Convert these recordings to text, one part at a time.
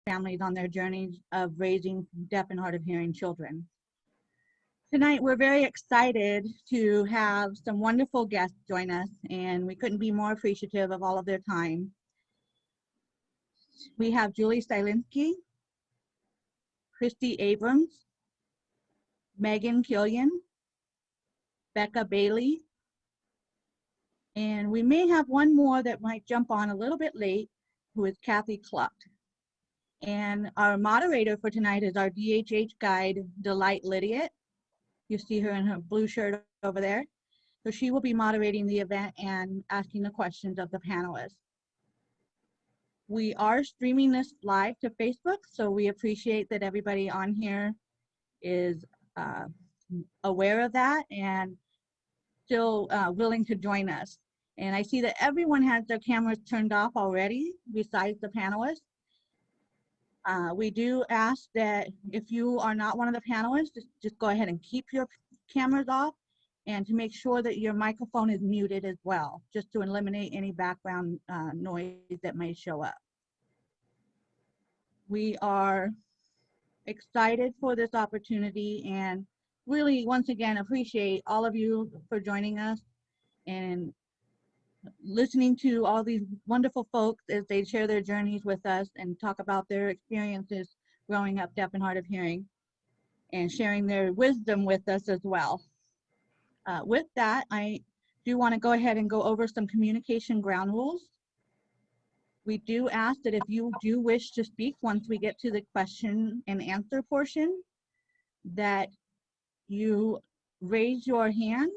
families on their journeys of raising deaf and hard of hearing children. Tonight, we're very excited to have some wonderful guests join us, and we couldn't be more appreciative of all of their time. We have Julie Stylinski, Christy Abrams, Megan Killian, Becca Bailey, and we may have one more that might jump on a little bit late, who is Kathy Cluck. And our moderator for tonight is our DHH guide, Delight Lydiot. You see her in her blue shirt over there. So she will be moderating the event and asking the questions of the panelists. We are streaming this live to Facebook, so we appreciate that everybody on here is aware of that and still willing to join us. And I see that everyone has their cameras turned off already, besides the panelists. We do ask that if you are not one of the panelists, just go ahead and keep your cameras off, and to make sure that your microphone is muted as well, just to eliminate any background noise that may show up. We are excited for this opportunity and really, once again, appreciate all of you for joining us and listening to all these wonderful folks as they share their journeys with us and talk about their experiences growing up deaf and hard of hearing and sharing their wisdom with us as well. With that, I do want to go ahead and go over some communication ground rules. We do ask that if you do wish to speak once we get to the question and answer portion, that you raise your hand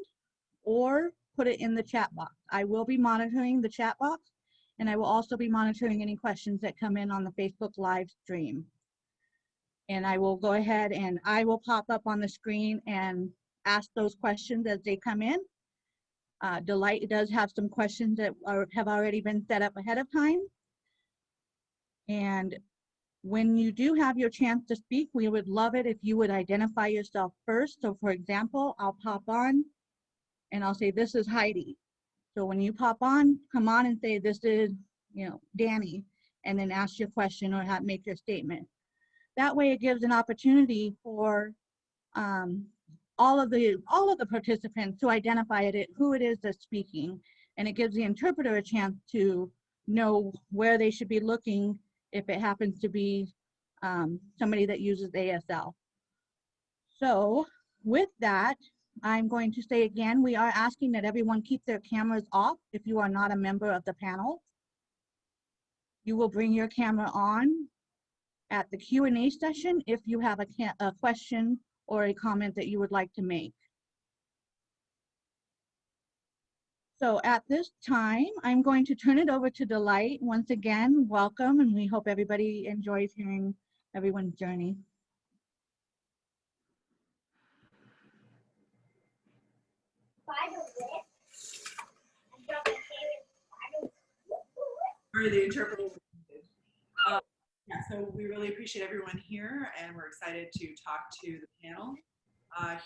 or put it in the chat box. I will be monitoring the chat box, and I will also be monitoring any questions that come in on the Facebook live stream. And I will go ahead and I will pop up on the screen and ask those questions as they come in. Delight does have some questions that have already been set up ahead of time. And when you do have your chance to speak, we would love it if you would identify yourself first. So for example, I'll pop on and I'll say, this is Heidi. So when you pop on, come on and say, this is, Danny, and then ask your question or make your statement. That way it gives an opportunity for all of the participants to identify who it is that's speaking, and it gives the interpreter a chance to know where they should be looking if it happens to be somebody that uses ASL. So with that, I'm going to say again, we are asking that everyone keep their cameras off if you are not a member of the panel. You will bring your camera on at the Q&A session if you have a question or a comment that you would like to make. So at this time, I'm going to turn it over to Delight. Once again, welcome, and we hope everybody enjoys hearing everyone's journey. Sorry, the interpreter. Yeah, so we really appreciate everyone here, and we're excited to talk to the panel.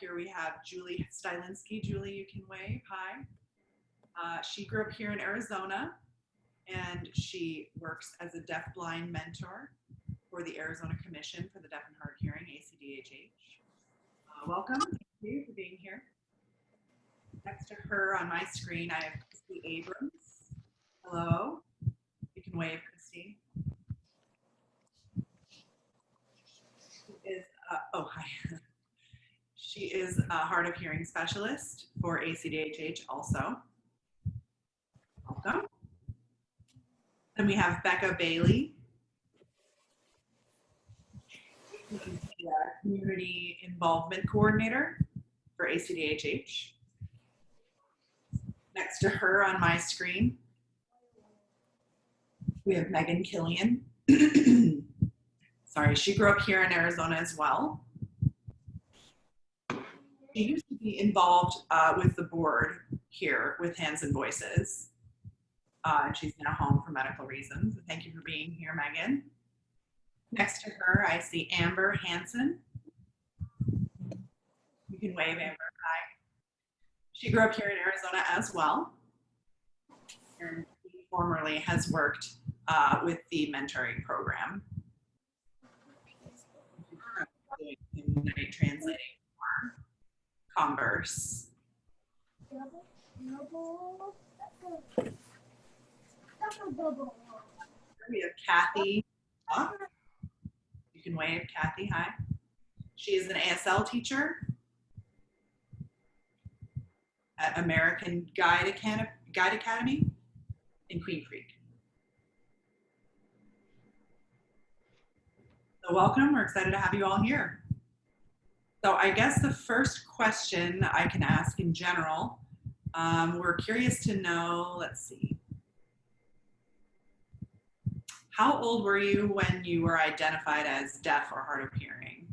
Here we have Julie Stylinski. Julie, you can wave. Hi. She grew up here in Arizona, and she works as a deaf-blind mentor for the Arizona Commission for the Deaf and Hard of Hearing, ACDHH. Welcome. Thank you for being here. Next to her on my screen, I have Christy Abrams. Hello. You can wave, Christy. Hi. She is a hard of hearing specialist for ACDHH also. Welcome. Then we have Becca Bailey, the Community Involvement Coordinator for ACDHH. Next to her on my screen, we have Megan Killian. Sorry, she grew up here in Arizona as well. She used to be involved with the board here with Hands and Voices. She's now home for medical reasons. Thank you for being here, Megan. Next to her, I see Amber Hansen. You can wave, Amber. Hi. She grew up here in Arizona as well. And she formerly has worked with the mentoring program. doing night translating for Converse. We have Kathy up. You can wave, Kathy, hi. She is an ASL teacher at American Guide Academy in Queen Creek. So welcome, we're excited to have you all here. So I guess the first question I can ask in general, we're curious to know, let's see, how old were you when you were identified as deaf or hard of hearing?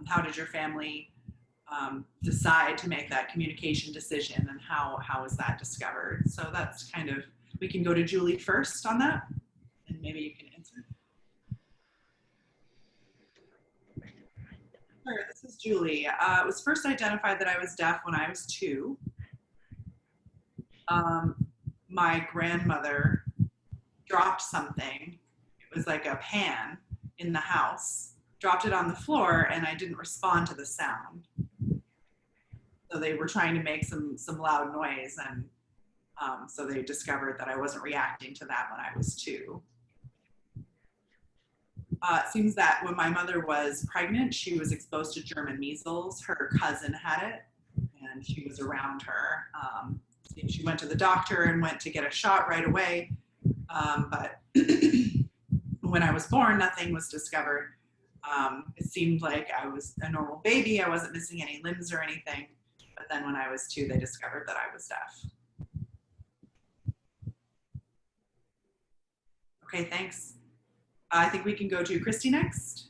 How did your family decide to make that communication decision, and how was that discovered? So that's kind of, we can go to Julie first on that, and maybe you can answer. Sure, this is Julie. It was first identified that I was deaf when I was 2. My grandmother dropped something. It was like a pan in the house, dropped it on the floor, and I didn't respond to the sound. So they were trying to make some loud noise, and so they discovered that I wasn't reacting to that when I was 2. It seems that when my mother was pregnant, she was exposed to German measles. Her cousin had it, and she was around her. She went to the doctor and went to get a shot right away, but when I was born, nothing was discovered. It seemed like I was a normal baby. I wasn't missing any limbs or anything. But then when I was 2, they discovered that I was deaf. Okay, thanks. I think we can go to Christy next.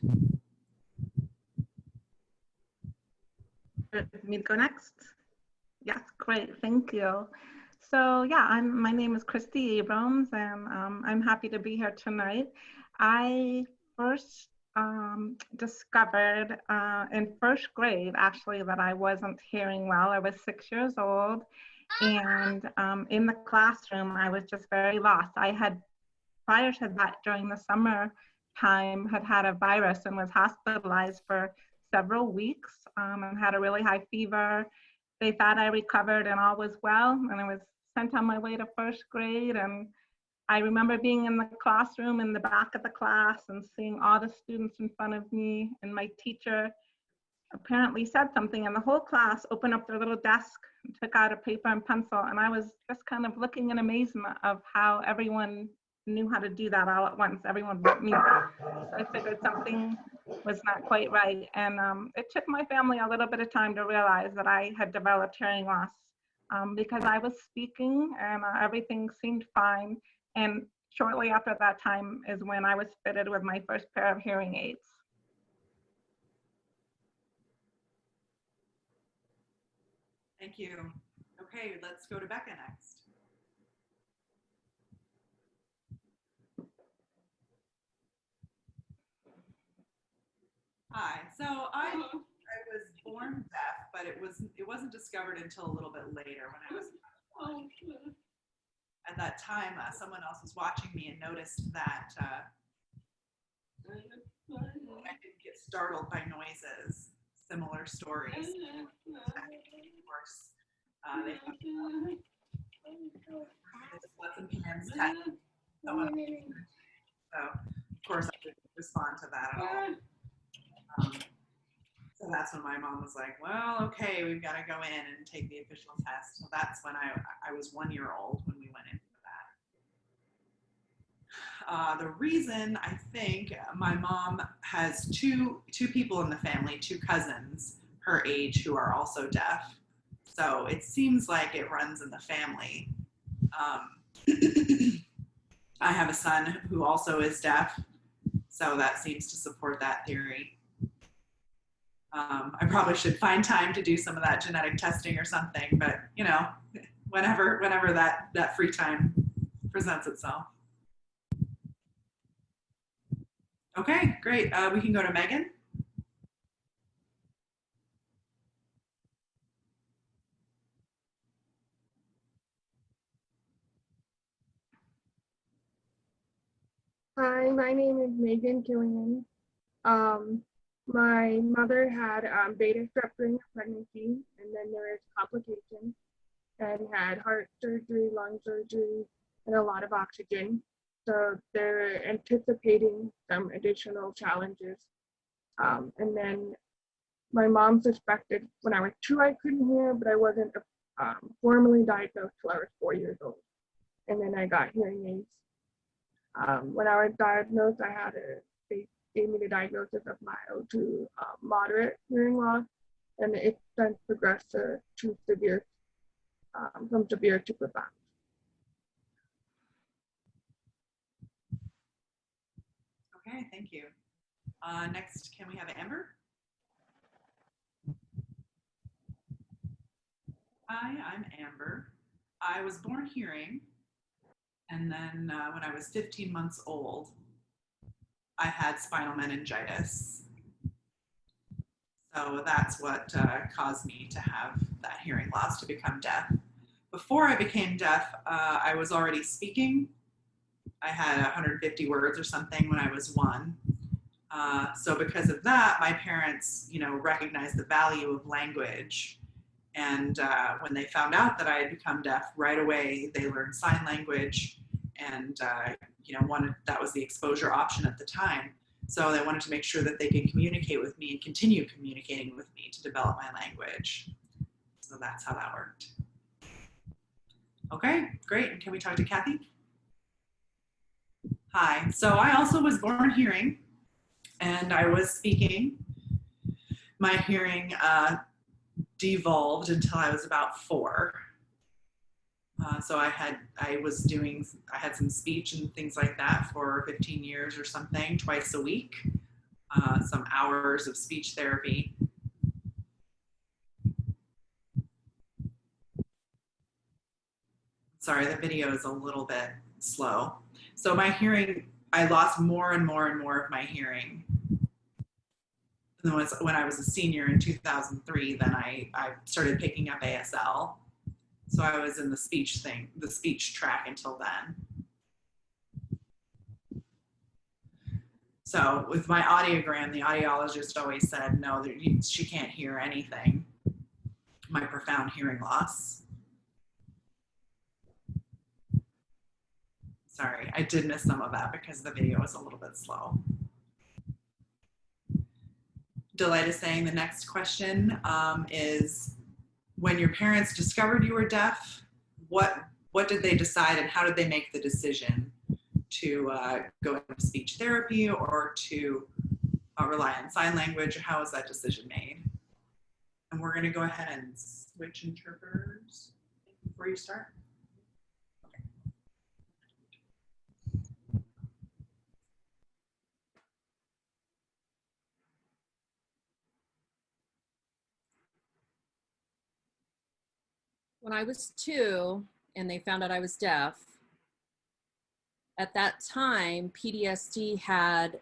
Me to go next? Yes, great, thank you. So yeah, my name is Christy Abrams, and I'm happy to be here tonight. I first discovered in first grade, actually, that I wasn't hearing well. I was 6 years old, and in the classroom, I was just very lost. I had, prior to that, during the summer time, had a virus and was hospitalized for several weeks and had a really high fever. They thought I recovered and all was well, and I was sent on my way to first grade. And I remember being in the classroom in the back of the class and seeing all the students in front of me, and my teacher apparently said something, and the whole class opened up their little desk and took out a paper and pencil, and I was just kind of looking in amazement of how everyone knew how to do that all at once, everyone but me. So I figured something was not quite right, and it took my family a little bit of time to realize that I had developed hearing loss, because I was speaking and everything seemed fine. And shortly after that time is when I was fitted with my first pair of hearing aids. Thank you. Okay, let's go to Becca next. Hi. So I was born deaf, but it wasn't discovered until a little bit later when I was at that time. Someone else was watching me and noticed that I didn't get startled by noises. Similar stories. Of course, they let some pans test someone else. So of course I didn't respond to that at all. So that's when my mom was like, well, okay, we've got to go in and take the official test. So that's when I was 1 year old when we went in for that. The reason, I think, my mom has two people in the family, 2 cousins her age who are also deaf. So it seems like it runs in the family. I have a son who also is deaf, so that seems to support that theory. I probably should find time to do some of that genetic testing or something, but you know, whenever that free time presents itself. Okay, great. We can go to Megan. Hi, my name is Megan Gillian. Um, my mother had beta strep during her pregnancy, and then there was complications and had heart surgery, lung surgery, and a lot of oxygen. So they're anticipating some additional challenges. And then my mom suspected when I was 2 I couldn't hear, but I wasn't formally diagnosed till I was 4 years old. And then I got hearing aids. When I was diagnosed, they gave me the diagnosis of mild to moderate hearing loss, and it then progressed to severe, from severe to profound. Okay, thank you. Next, can we have Amber? Hi, I'm Amber. I was born hearing, and then when I was 15 months old, I had spinal meningitis. So that's what caused me to have that hearing loss, to become deaf. Before I became deaf, I was already speaking. I had 150 words or something when I was 1. So because of that, my parents, recognized the value of language. And when they found out that I had become deaf, right away they learned sign language, and that was the exposure option at the time. So they wanted to make sure that they could communicate with me and continue communicating with me to develop my language. So that's how that worked. Okay, great. Can we talk to Kathy? Hi. So I also was born hearing, and I was speaking. My hearing devolved until I was about 4. So I had some speech and things like that for 15 years or something, twice a week, some hours of speech therapy. Sorry, the video is a little bit slow. So my hearing, I lost more and more and more of my hearing. And then when I was a senior in 2003, then I started picking up ASL. So I was in the speech track until then. So with my audiogram, the audiologist always said, no, she can't hear anything. My profound hearing loss. Sorry, I did miss some of that because the video was a little bit slow. Delight is saying the next question is, when your parents discovered you were deaf, what did they decide, and how did they make the decision to go into speech therapy or to rely on sign language? Or how was that decision made? And we're going to go ahead and switch interpreters before you start. Okay. When I was 2 and they found out I was deaf, at that time, PDSD had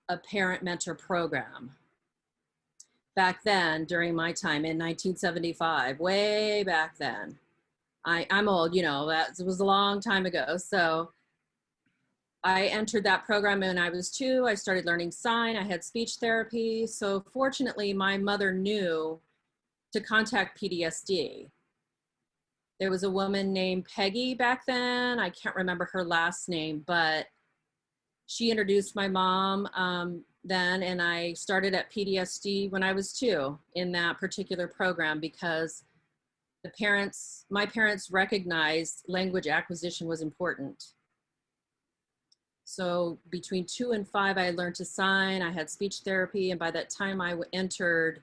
a parent mentor program. Back then, during my time in 1975, way back then. I'm old, that was a long time ago. So I entered that program when I was 2. I started learning sign. I had speech therapy. So fortunately, my mother knew to contact PDSD. There was a woman named Peggy back then. I can't remember her last name, but she introduced my mom then, and I started at PDSD when I was 2 in that particular program because my parents recognized language acquisition was important. So between 2 and 5, I learned to sign. I had speech therapy, and by that time I entered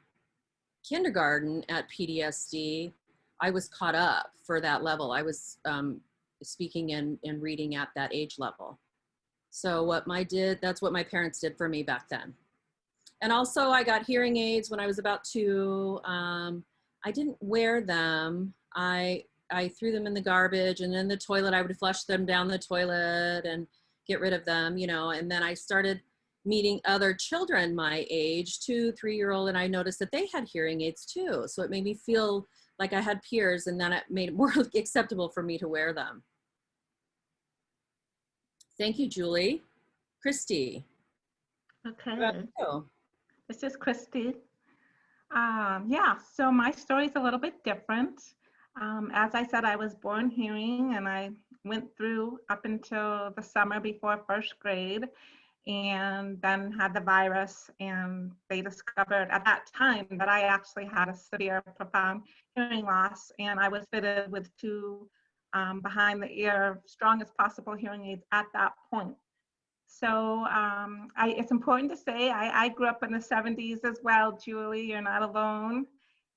kindergarten at PDSD, I was caught up for that level. I was speaking and reading at that age level. So that's what my parents did for me back then. And also I got hearing aids when I was about 2. I didn't wear them. I threw them in the garbage, and in the toilet, I would flush them down the toilet and get rid of them, and then I started meeting other children my age, 2, 3-year-old, and I noticed that they had hearing aids too. So it made me feel like I had peers, and then it made it more acceptable for me to wear them. Thank you, Julie. Christy. About Okay, you? this is Christy. Yeah, so my story is a little bit different. As I said, I was born hearing and I went through up until the summer before first grade and then had the virus, and they discovered at that time that I actually had a severe, profound hearing loss, and I was fitted with two behind the ear, strongest possible hearing aids at that point. So it's important to say I grew up in the 70s as well, Julie, you're not alone.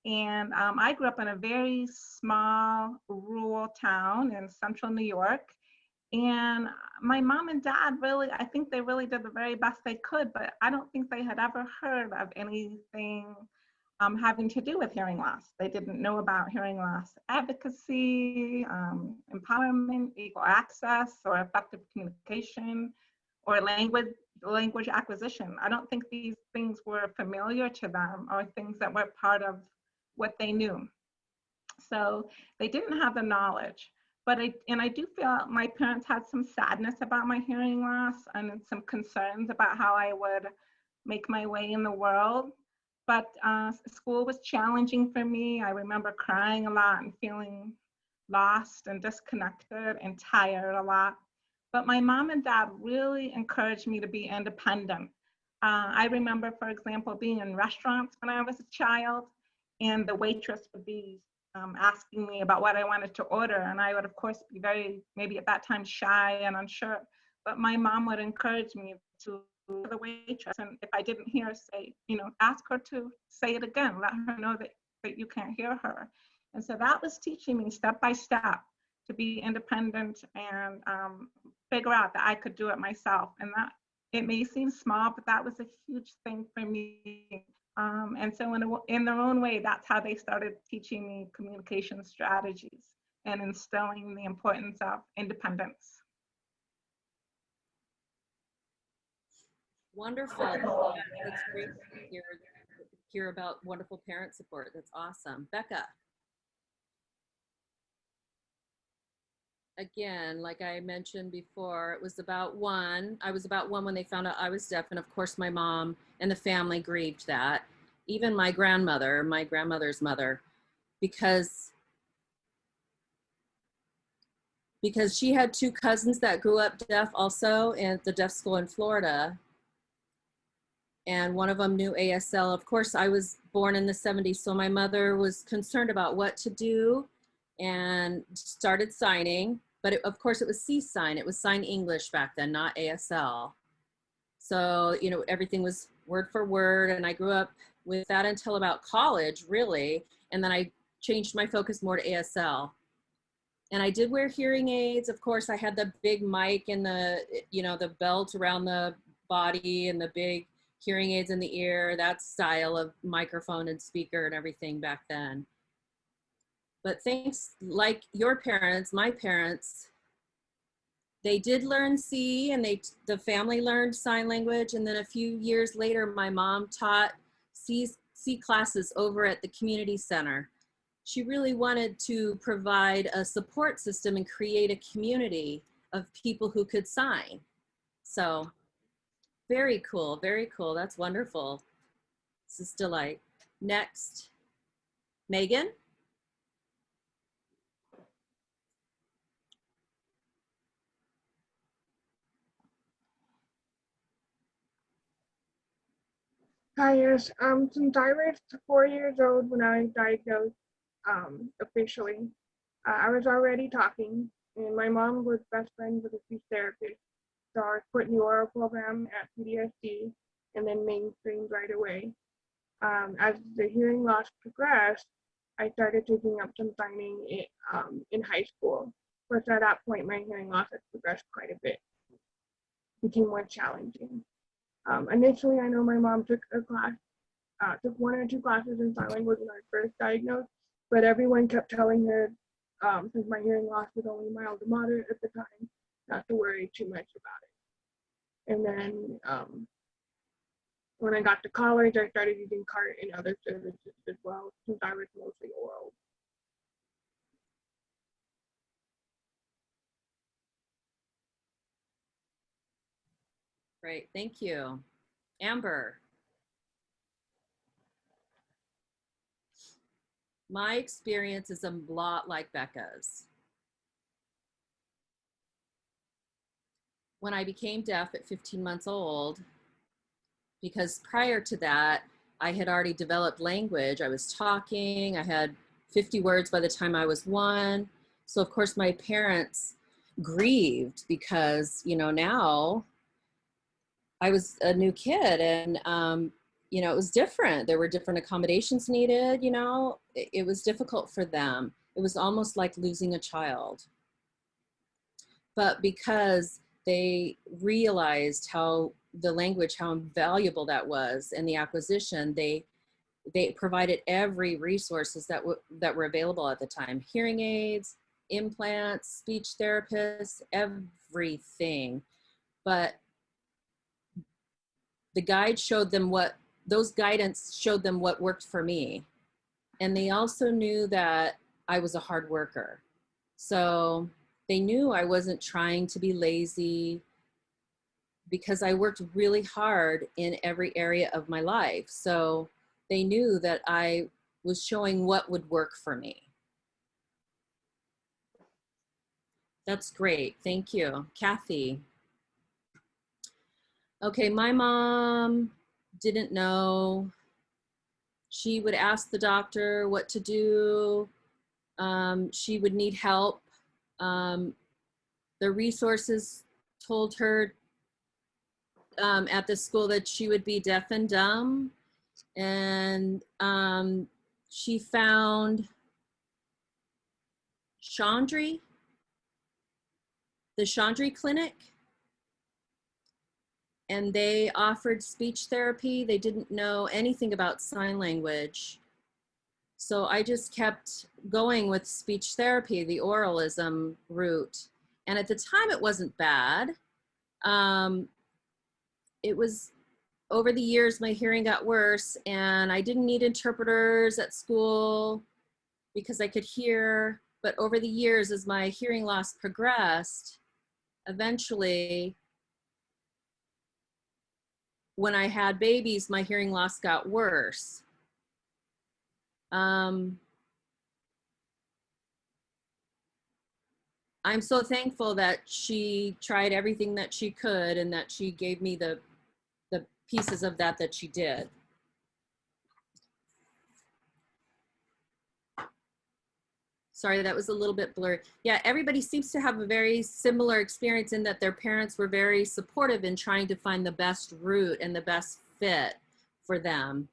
And I grew up in a very small rural town in central New York. And my mom and dad really, I think they really did the very best they could, but I don't think they had ever heard of anything having to do with hearing loss. They didn't know about hearing loss advocacy, empowerment, equal access, or effective communication, or language acquisition. I don't think these things were familiar to them or things that were part of what they knew. So they didn't have the knowledge. But I do feel my parents had some sadness about my hearing loss and some concerns about how I would make my way in the world. But school was challenging for me. I remember crying a lot and feeling lost and disconnected and tired a lot. But my mom and dad really encouraged me to be independent. I remember, for example, being in restaurants when I was a child, and the waitress would be asking me about what I wanted to order. And I would, of course, be very, maybe at that time, shy and unsure. But my mom would encourage me to the waitress. And if I didn't hear, say, ask her to say it again, let her know that you can't hear her. And so that was teaching me step by step to be independent and figure out that I could do it myself. And that it may seem small, but that was a huge thing for me. And so in their own way, that's how they started teaching me communication strategies and instilling the importance of independence. Wonderful. Yeah, that's great to hear about wonderful parent support. That's awesome. Becca. Again, like I mentioned before, it was about one. I was about one when they found out I was deaf. And of course, my mom and the family grieved that. Even my grandmother's mother, because she had two cousins that grew up deaf also at the deaf school in Florida. And one of them knew ASL. Of course, I was born in the 70s, so my mother was concerned about what to do and started signing. But of course, it was C-sign. It was sign English back then, not ASL. So, everything was word for word. And I grew up with that until about college, really. And then I changed my focus more to ASL. And I did wear hearing aids. Of course, I had the big mic and the belt around the body and the big hearing aids in the ear, that style of microphone and speaker and everything back then. But thanks, like your parents, my parents, they did learn C, and the family learned sign language. And then a few years later, my mom taught C classes over at the community center. She really wanted to provide a support system and create a community of people who could sign. So very cool, very cool. That's wonderful. This is delight. Next, Megan. Hi, yes. Since I was 4 years old when I was diagnosed officially, I was already talking, and my mom was best friends with a speech therapist. So I was put in the oral program at PDSD and then mainstreamed right away. As the hearing loss progressed, I started taking up some signing in high school. But at that point, my hearing loss had progressed quite a bit. It became more challenging. Initially, I know my mom took a class, took one or two classes in sign language when I was first diagnosed, but everyone kept telling her, since my hearing loss was only mild to moderate at the time, not to worry too much about it. And then when I got to college, I started using CART and other services as well, since I was mostly oral. Great, thank you. Amber. My experience is a lot like Becca's. When I became deaf at 15 months old, because prior to that, I had already developed language. I was talking, I had 50 words by the time I was 1. So of course my parents grieved because, you know, now I was a new kid and, you know, it was different. There were different accommodations needed, you know, it was difficult for them. It was almost like losing a child. But because they realized how the language, how valuable that was and the acquisition, they provided every resources that were available at the time. Hearing aids, implants, speech therapists, everything. But the guide showed them those guidance showed them what worked for me. And they also knew that I was a hard worker. So they knew I wasn't trying to be lazy because I worked really hard in every area of my life. So they knew that I was showing what would work for me. That's great. Thank you. Kathy. Okay, my mom didn't know. She would ask the doctor what to do. She would need help. The resources told her at the school that she would be deaf and dumb. And she found Chandri, the Chandri Clinic, and they offered speech therapy. They didn't know anything about sign language. So I just kept going with speech therapy, the oralism route. And at the time it wasn't bad. It was over the years, my hearing got worse and I didn't need interpreters at school because I could hear. But over the years, as my hearing loss progressed, eventually, when I had babies, my hearing loss got worse. I'm so thankful that she tried everything that she could and that she gave me the pieces of that she did. Sorry, that was a little bit blurry. Yeah, everybody seems to have a very similar experience in that their parents were very supportive in trying to find the best route and the best fit for them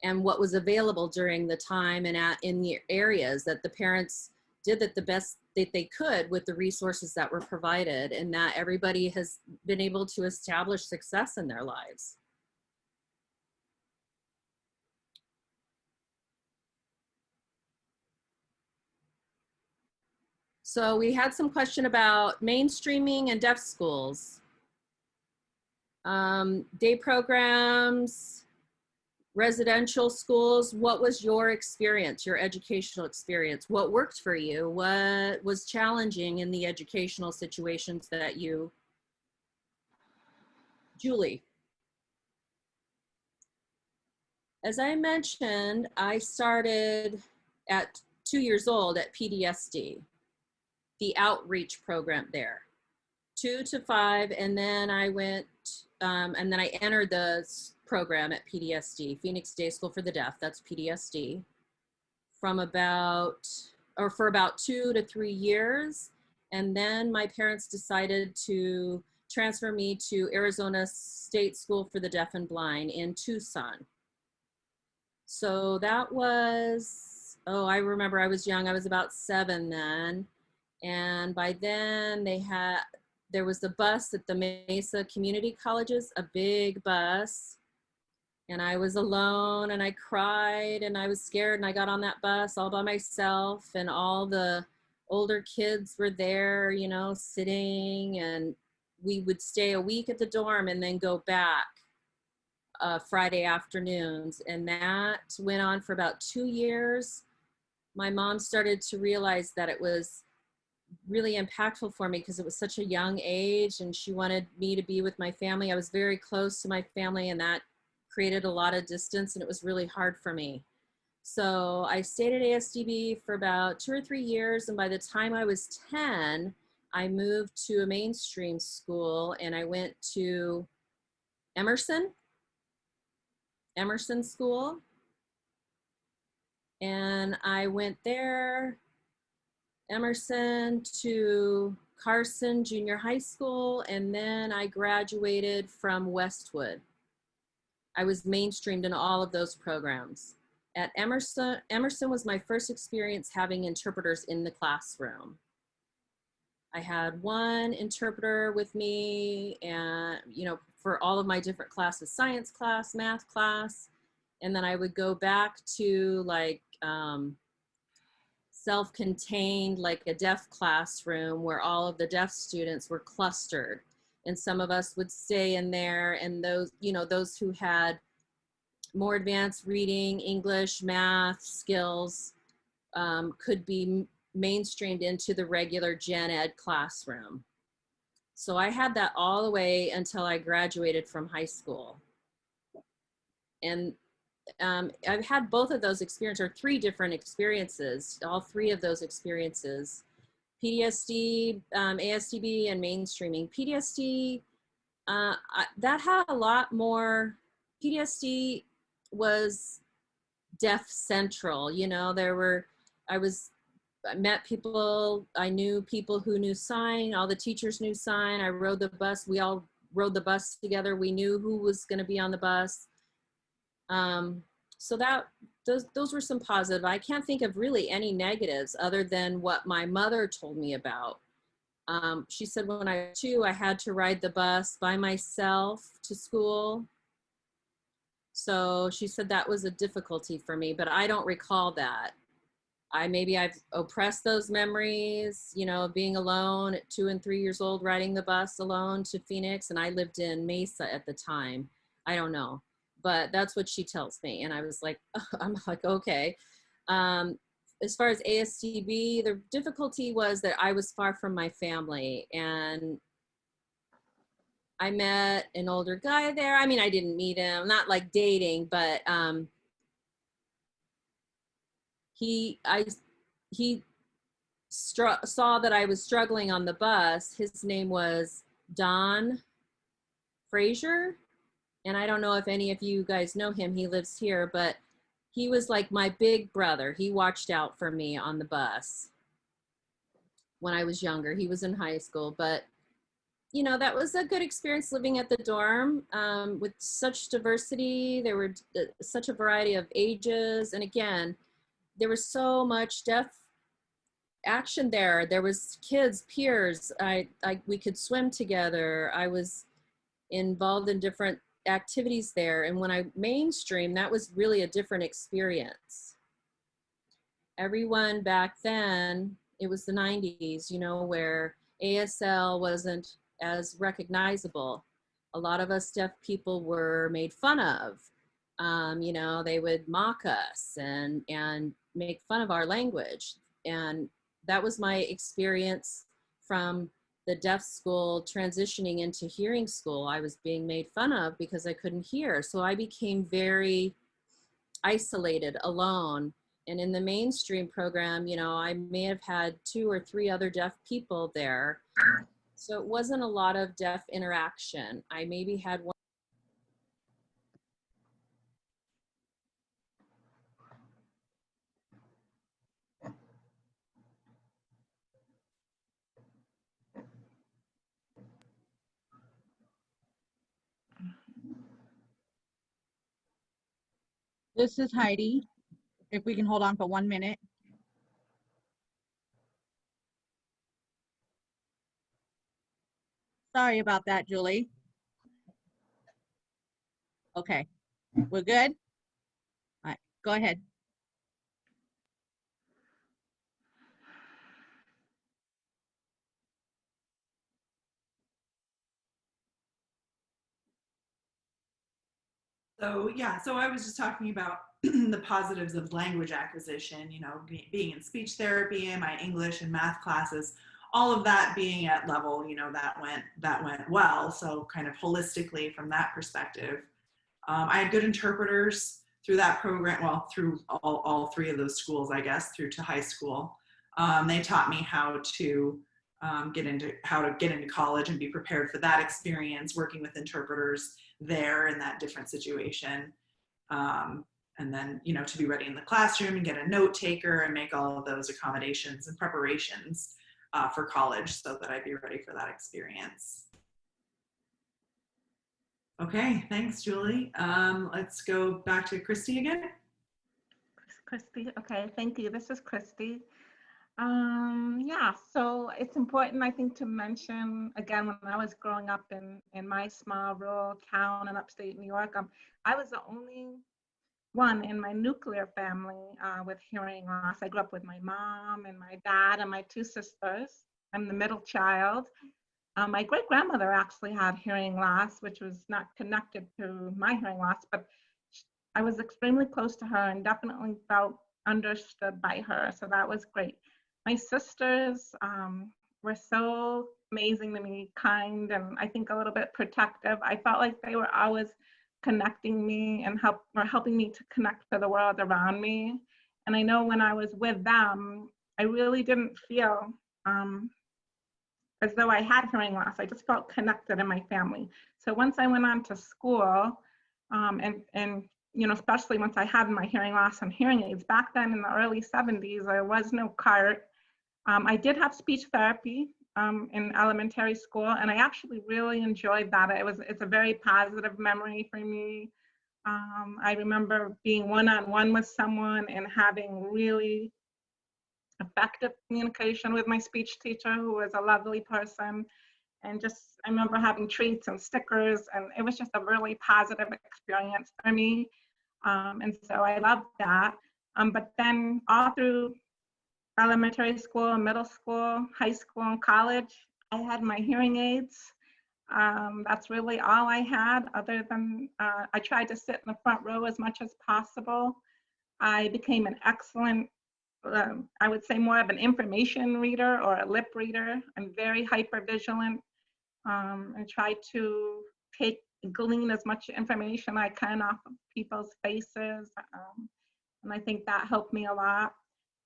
and what was available during the time and in the areas that the parents did the best that they could with the resources that were provided, and that everybody has been able to establish success in their lives. So we had some question about mainstreaming and deaf schools. Day programs, residential schools. What was your experience, your educational experience? What worked for you? What was challenging in the educational situations that you, Julie? As I mentioned, I started at 2 years old at PDSD, the outreach program there, 2 to 5, and then I went, and then I entered the program at PDSD, Phoenix Day School for the Deaf, that's PDSD, for about 2 to 3 years. And then my parents decided to transfer me to Arizona State School for the Deaf and Blind in Tucson. So that was, I remember I was young, I was about 7 then. And by then there was a bus at the Mesa Community Colleges, a big bus. And I was alone and I cried and I was scared, and I got on that bus all by myself, and all the older kids were there, you know, sitting, and we would stay a week at the dorm and then go back Friday afternoons. And that went on for about 2 years. My mom started to realize that it was really impactful for me because it was such a young age and she wanted me to be with my family. I was very close to my family, and that created a lot of distance, and it was really hard for me. So I stayed at ASDB for about 2 or 3 years, and by the time I was 10, I moved to a mainstream school, and I went to Emerson School. And I went there, Emerson, to Carson Junior High School, and then I graduated from Westwood. I was mainstreamed in all of those programs. At Emerson was my first experience having interpreters in the classroom. I had one interpreter with me, and for all of my different classes, science class, math class, and then I would go back to like self-contained, like a deaf classroom where all of the deaf students were clustered, and some of us would stay in there, and those who had more advanced reading, English, math skills could be mainstreamed into the regular gen ed classroom. So I had that all the way until I graduated from high school. And I've had both of those experiences, or 3 different experiences, all 3 of those experiences, PTSD, ASDB, and mainstreaming. PTSD, that had a lot more. PTSD was deaf central. I met people, I knew people who knew sign, all the teachers knew sign. I rode the bus, we all rode the bus together. We knew who was gonna be on the bus. So those were some positive. I can't think of really any negatives other than what my mother told me about. She said when I was 2, I had to ride the bus by myself to school. So she said that was a difficulty for me, but I don't recall that. I've oppressed those memories, being alone at 2 and 3 years old, riding the bus alone to Phoenix, and I lived in Mesa at the time. I don't know, but that's what she tells me. And I was like, I'm like, okay. As far as ASDB, the difficulty was that I was far from my family, and I met an older guy there. I mean, I didn't meet him, not like dating, but he saw that I was struggling on the bus. His name was Don Frazier, and I don't know if any of you guys know him. He lives here, but he was like my big brother. He watched out for me on the bus when I was younger. He was in high school, but that was a good experience living at the dorm with such diversity. There were such a variety of ages. And again, there was so much deaf action there. There was kids, peers. We could swim together. I was involved in different activities there. And when I mainstreamed, that was really a different experience. Everyone back then, it was the 90s, where ASL wasn't as recognizable. A lot of us deaf people were made fun of. They would mock us and make fun of our language. And that was my experience from the deaf school transitioning into hearing school. I was being made fun of because I couldn't hear. So I became very isolated, alone. And in the mainstream program, I may have had 2 or 3 other deaf people there. So it wasn't a lot of deaf interaction. I maybe had one. This is Heidi. If we can hold on for 1 minute. Sorry about that, Julie. Okay, we're good? All right, go ahead. So I was just talking about the positives of language acquisition, being in speech therapy and my English and math classes, all of that being at level, that went well. So kind of holistically from that perspective. I had good interpreters through that program, well, through all three of those schools, I guess, through to high school. They taught me how to get into college and be prepared for that experience, working with interpreters there in that different situation. And then, you know, to be ready in the classroom and get a note taker and make all of those accommodations and preparations for college so that I'd be ready for that experience. Okay, thanks, Julie. Let's go back to Christy again. Christy, okay, thank you. This is Christy. Yeah, so it's important, I think, to mention, again, when I was growing up in my small rural town in upstate New York, I was the only one in my nuclear family with hearing loss. I grew up with my mom and my dad and my 2 sisters. I'm the middle child. My great grandmother actually had hearing loss, which was not connected to my hearing loss, but I was extremely close to her and definitely felt understood by her. So that was great. My sisters were so amazing to me, kind, and I think a little bit protective. I felt like they were always connecting me and helping me to connect to the world around me. And I know when I was with them, I really didn't feel as though I had hearing loss. I just felt connected in my family. So once I went on to school, and you know, especially once I had my hearing loss and hearing aids, back then in the early 70s, there was no CART. I did have speech therapy in elementary school, and I actually really enjoyed that. It's a very positive memory for me. I remember being one-on-one with someone and having really effective communication with my speech teacher, who was a lovely person. And just, I remember having treats and stickers, and it was just a really positive experience for me. And so I loved that. But then all through elementary school, middle school, high school, and college, I had my hearing aids. That's really all I had, other than I tried to sit in the front row as much as possible. I became an excellent, I would say more of an information reader or a lip reader. I'm very hypervigilant. I try to glean as much information I can off of people's faces. And I think that helped me a lot.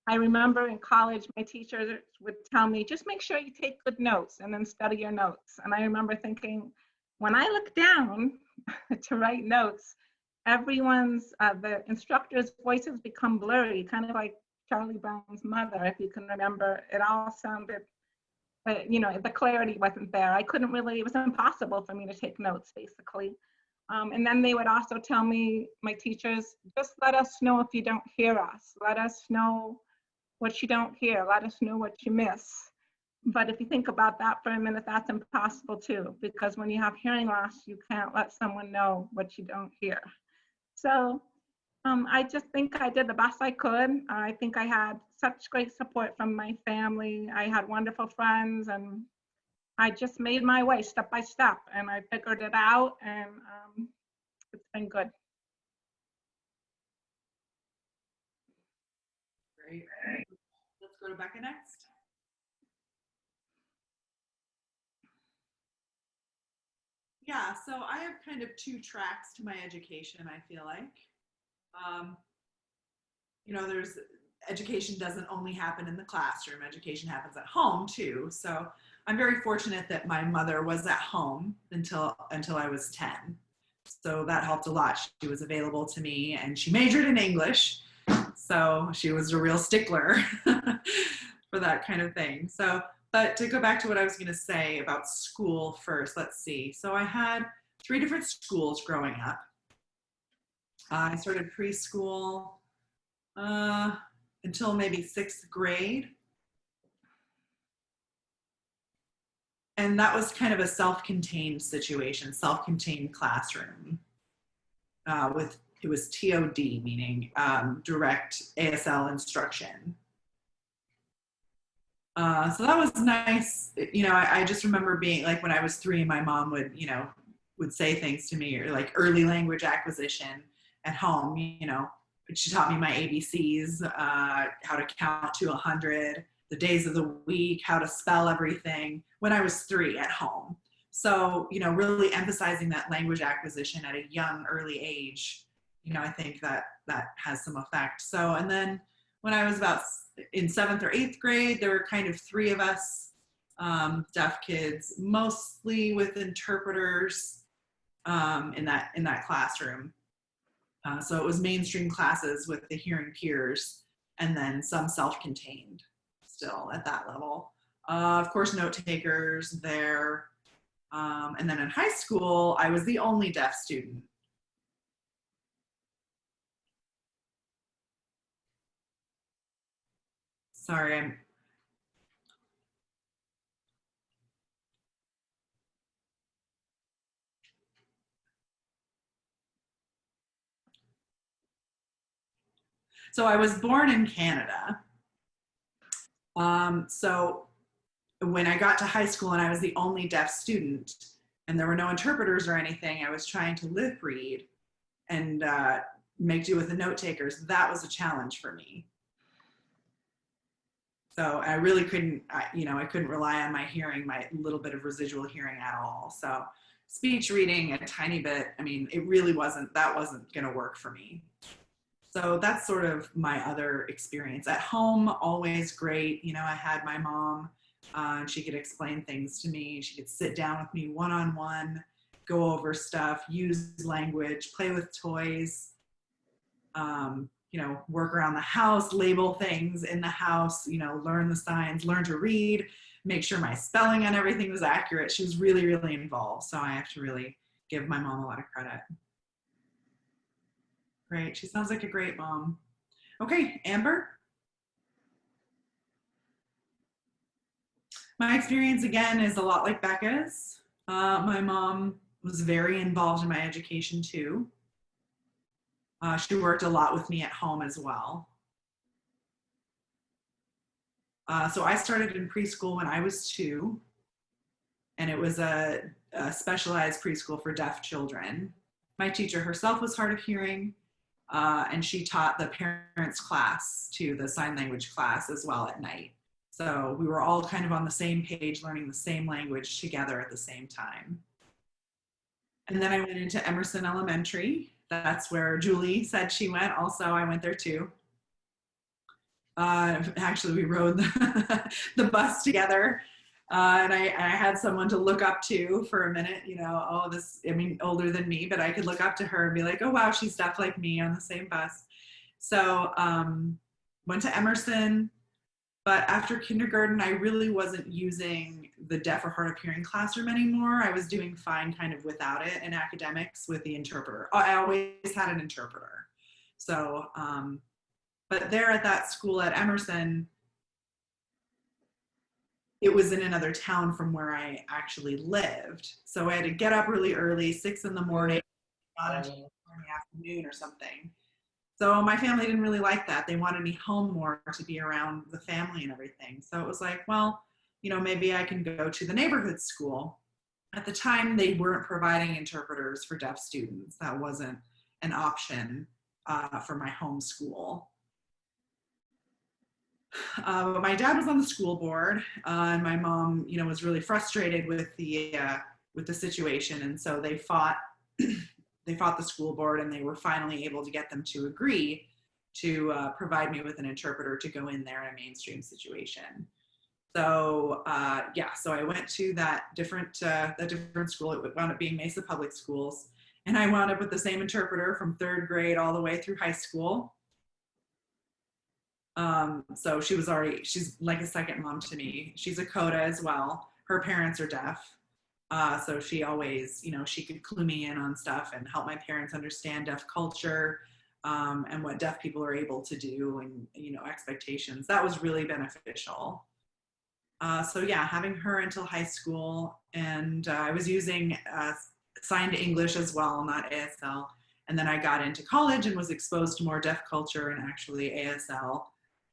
I remember in college, my teachers would tell me, just make sure you take good notes and then study your notes. And I remember thinking, when I look down to write notes, the instructors' voices become blurry, kind of like Charlie Brown's mother, if you can remember. It all sounded, you know, the clarity wasn't there. I couldn't really, it was impossible for me to take notes, basically. And then they would also tell me, my teachers, just let us know if you don't hear us. Let us know what you don't hear. Let us know what you miss. But if you think about that for a minute, that's impossible too, because when you have hearing loss, you can't let someone know what you don't hear. So I just think I did the best I could. I think I had such great support from my family. I had wonderful friends, and I just made my way step by step, and I figured it out, and it's been good. Great. Let's go to Becca next. Yeah, so I have kind of 2 tracks to my education, I feel like. You know, education doesn't only happen in the classroom, education happens at home too. So I'm very fortunate that my mother was at home until I was 10. So that helped a lot. She was available to me, and she majored in English. So she was a real stickler for that kind of thing. So, but to go back to what I was going to say about school first, let's see. So I had 3 different schools growing up. I started preschool until maybe 6th grade. And that was kind of a self-contained situation, self-contained classroom. It was TOD, meaning direct ASL instruction. So that was nice. You know, I just remember being like, when I was 3, my mom would say things to me, or like early language acquisition at home. You know, she taught me my ABCs, how to count to 100, the days of the week, how to spell everything when I was 3 at home. So, really emphasizing that language acquisition at a young, early age, I think that has some effect. So, and then when I was about in 7th or 8th grade, there were kind of 3 of us, deaf kids, mostly with interpreters in that classroom. So it was mainstream classes with the hearing peers, and then some self-contained still at that level. Of course, note takers there. And then in high school, I was the only deaf student. Sorry, so I was born in Canada. So when I got to high school and I was the only deaf student and there were no interpreters or anything, I was trying to lip read and make do with the note takers. That was a challenge for me. So I really couldn't, I couldn't rely on my hearing, my little bit of residual hearing at all. So speech reading a tiny bit, it really wasn't going to work for me. So that's sort of my other experience. At home, always great. I had my mom, and she could explain things to me. She could sit down with me one-on-one, go over stuff, use language, play with toys, work around the house, label things in the house, learn the signs, learn to read, make sure my spelling on everything was accurate. She was really, really involved. So I have to really give my mom a lot of credit. Great. She sounds like a great mom. Okay, Amber. My experience, again, is a lot like Becca's. My mom was very involved in my education, too. She worked a lot with me at home as well. So I started in preschool when I was 2, and it was a specialized preschool for deaf children. My teacher herself was hard of hearing, and she taught the parents class to the sign language class as well at night. So we were all kind of on the same page, learning the same language together at the same time. And then I went into Emerson Elementary. That's where Julie said she went. Also, I went there too. Actually, we rode the bus together. And I had someone to look up to for a minute, older than me, but I could look up to her and be like, oh, wow, she's deaf like me on the same bus. So went to Emerson, but after kindergarten, I really wasn't using the deaf or hard of hearing classroom anymore. I was doing fine kind of without it in academics with the interpreter. I always had an interpreter. So, but there at that school at Emerson, it was in another town from where I actually lived. So I had to get up really early, 6 in the morning, not until 4 in the afternoon or something. So my family didn't really like that. They wanted me home more to be around the family and everything. So it was like, well, maybe I can go to the neighborhood school. At the time, they weren't providing interpreters for deaf students. That wasn't an option for my home school. My dad was on the school board, and my mom, was really frustrated with the situation, and so they fought. They fought the school board, and they were finally able to get them to agree to provide me with an interpreter to go in there in a mainstream situation. So so I went to that different school. It wound up being Mesa Public Schools, and I wound up with the same interpreter from 3rd grade all the way through high school. So she's like a second mom to me. She's a CODA as well. Her parents are deaf. So she always, she could clue me in on stuff and help my parents understand deaf culture and what deaf people are able to do and, expectations. That was really beneficial. So yeah, having her until high school, and I was using signed English as well, not ASL. And then I got into college and was exposed to more deaf culture and actually ASL.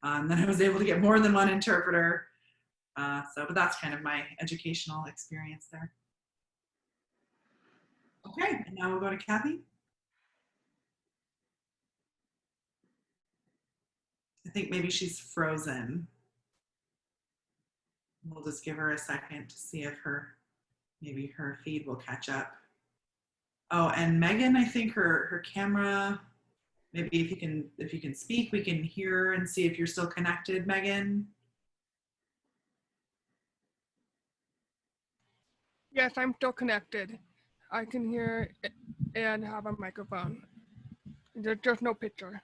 Then I was able to get more than one interpreter. But that's kind of my educational experience there. Okay, and now we'll go to Kathy. I think maybe she's frozen. We'll just give her a second to see if maybe maybe her feed will catch up. Oh, and Megan, I think her camera, maybe if you can speak, we can hear and see if you're still connected, Megan. Yes, I'm still connected. I can hear and have a microphone. There's just no picture.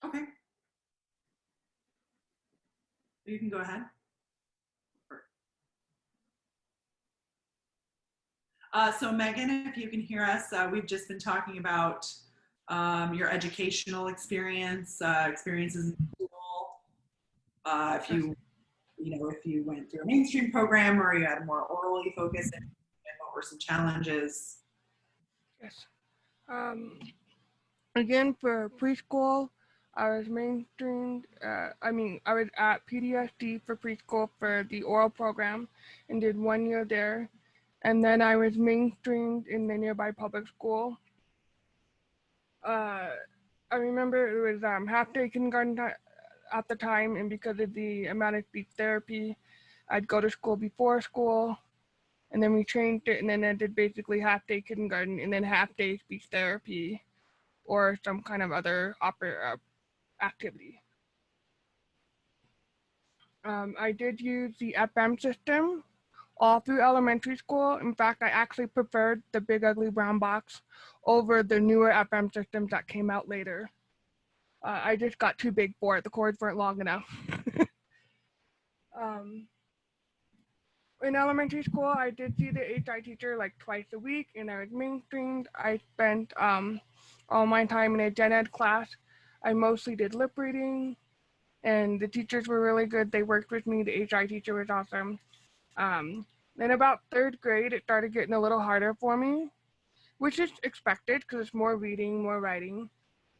Okay. You can go ahead. So Megan, if you can hear us, we've just been talking about your educational experiences in school. If you went through a mainstream program or you had a more orally focused, and what were some challenges? Yes. Again, for preschool, I was mainstreamed. I was at PDSD for preschool for the oral program and did 1 year there. And then I was mainstreamed in the nearby public school. I remember it was half-day kindergarten at the time, and because of the amount of speech therapy, I'd go to school before school, and then we changed it, and then I did basically half-day kindergarten and then half-day speech therapy or some kind of other activity. I did use the FM system all through elementary school. In fact, I actually preferred the big ugly brown box over the newer FM systems that came out later. I just got too big for it. The cords weren't long enough. In elementary school, I did see the HI teacher like twice a week, and I was mainstreamed. I spent all my time in a gen ed class. I mostly did lip reading, and the teachers were really good. They worked with me. The HI teacher was awesome. Then about 3rd grade, it started getting a little harder for me, which is expected because it's more reading, more writing.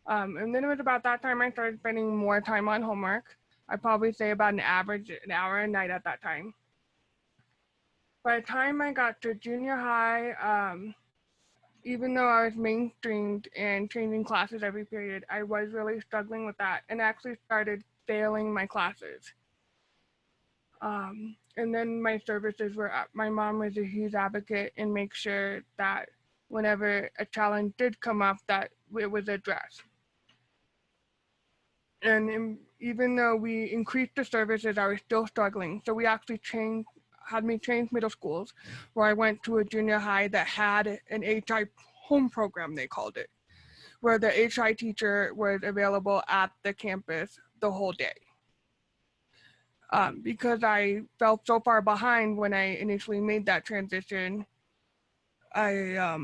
And then it was about that time I started spending more time on homework. I'd probably say about an hour a night at that time. By the time I got to junior high, even though I was mainstreamed and changing classes every period, I was really struggling with that and actually started failing my classes. And then my services were up. My mom was a huge advocate and make sure that whenever a challenge did come up, that it was addressed. And even though we increased the services, I was still struggling. So we actually had me change middle schools, where I went to a junior high that had an HI home program, they called it, where the HI teacher was available at the campus the whole day. Because I felt so far behind when I initially made that transition, I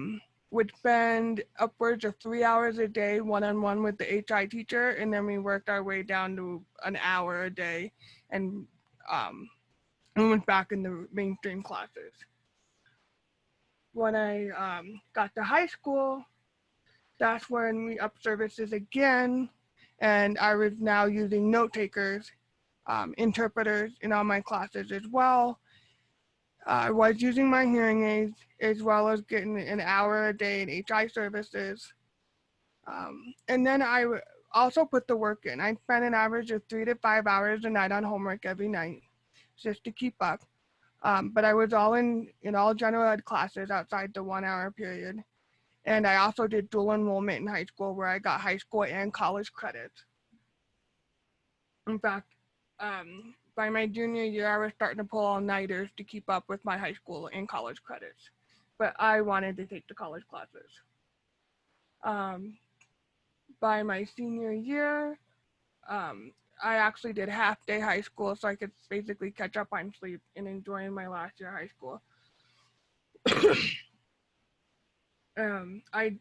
would spend upwards of 3 hours a day one-on-one with the HI teacher, and then we worked our way down to an hour a day and went back in the mainstream classes. When I got to high school, that's when we upped services again, and I was now using note takers, interpreters in all my classes as well. I was using my hearing aids as well as getting an hour a day in HI services. And then I also put the work in. I spent an average of 3 to 5 hours a night on homework every night just to keep up. But I was all in all general ed classes outside the 1 hour period. And I also did dual enrollment in high school where I got high school and college credits. In fact, by my junior year, I was starting to pull all-nighters to keep up with my high school and college credits. But I wanted to take the college classes. By my senior year, I actually did half-day high school so I could basically catch up on sleep and enjoy my last year of high school. I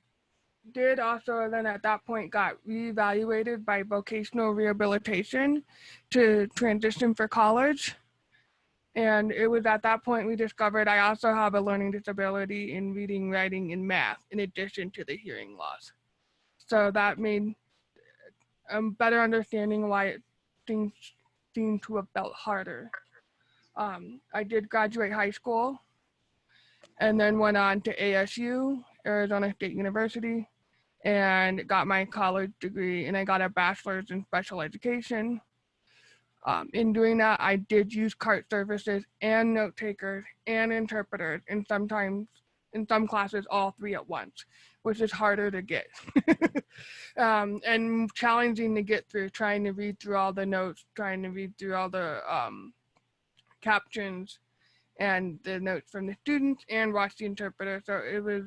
did also then at that point got reevaluated by vocational rehabilitation to transition for college. And it was at that point we discovered I also have a learning disability in reading, writing, and math in addition to the hearing loss. So that made a better understanding why things seem to have felt harder. I did graduate high school and then went on to ASU, Arizona State University, and got my college degree, and I got a bachelor's in special education. In doing that, I did use cart services and note takers and interpreters, and sometimes in some classes, all three at once, which is harder to get and challenging to get through, trying to read through all the notes, trying to read through all the captions and the notes from the students and watch the interpreter. So it was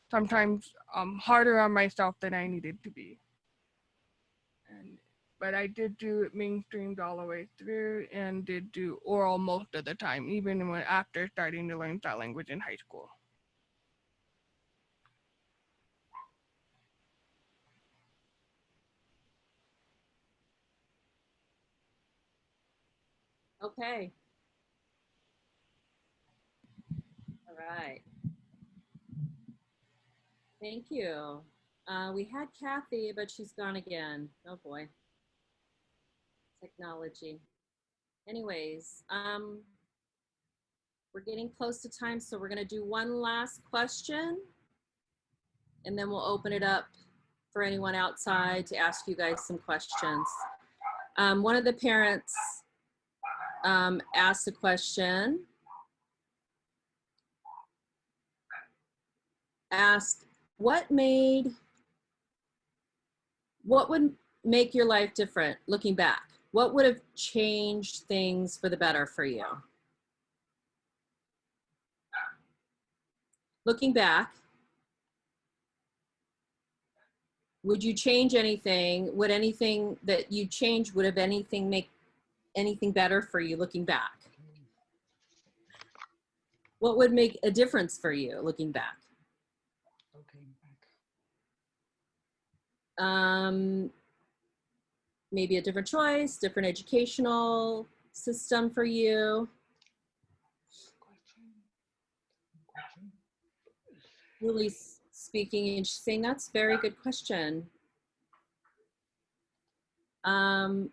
sometimes harder on myself than I needed to be. But I did do it mainstreamed all the way through and did do oral most of the time, even when after starting to learn sign language in high school. Okay. All right. Thank you. We had Kathy, but she's gone again. Oh boy. Technology. Anyways, we're getting close to time, so we're going to do one last question, and then we'll open it up for anyone outside to ask you guys some questions. One of the parents asked a question, asked, what would make your life different looking back? What would have changed things for the better for you? Looking back, would you change anything? Would anything that you change, would have anything make anything better for you looking back? What would make a difference for you looking back? Maybe a different choice, different educational system for you. Really speaking and saying, that's a very good question. I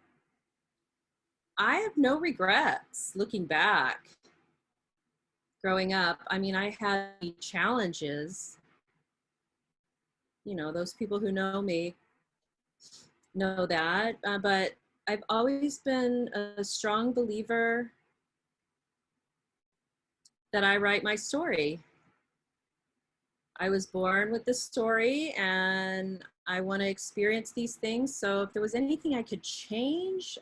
have no regrets looking back. Growing up, I mean, I had challenges. You know, those people who know me know that, but I've always been a strong believer that I write my story. I was born with this story and I want to experience these things. So if there was anything I could change,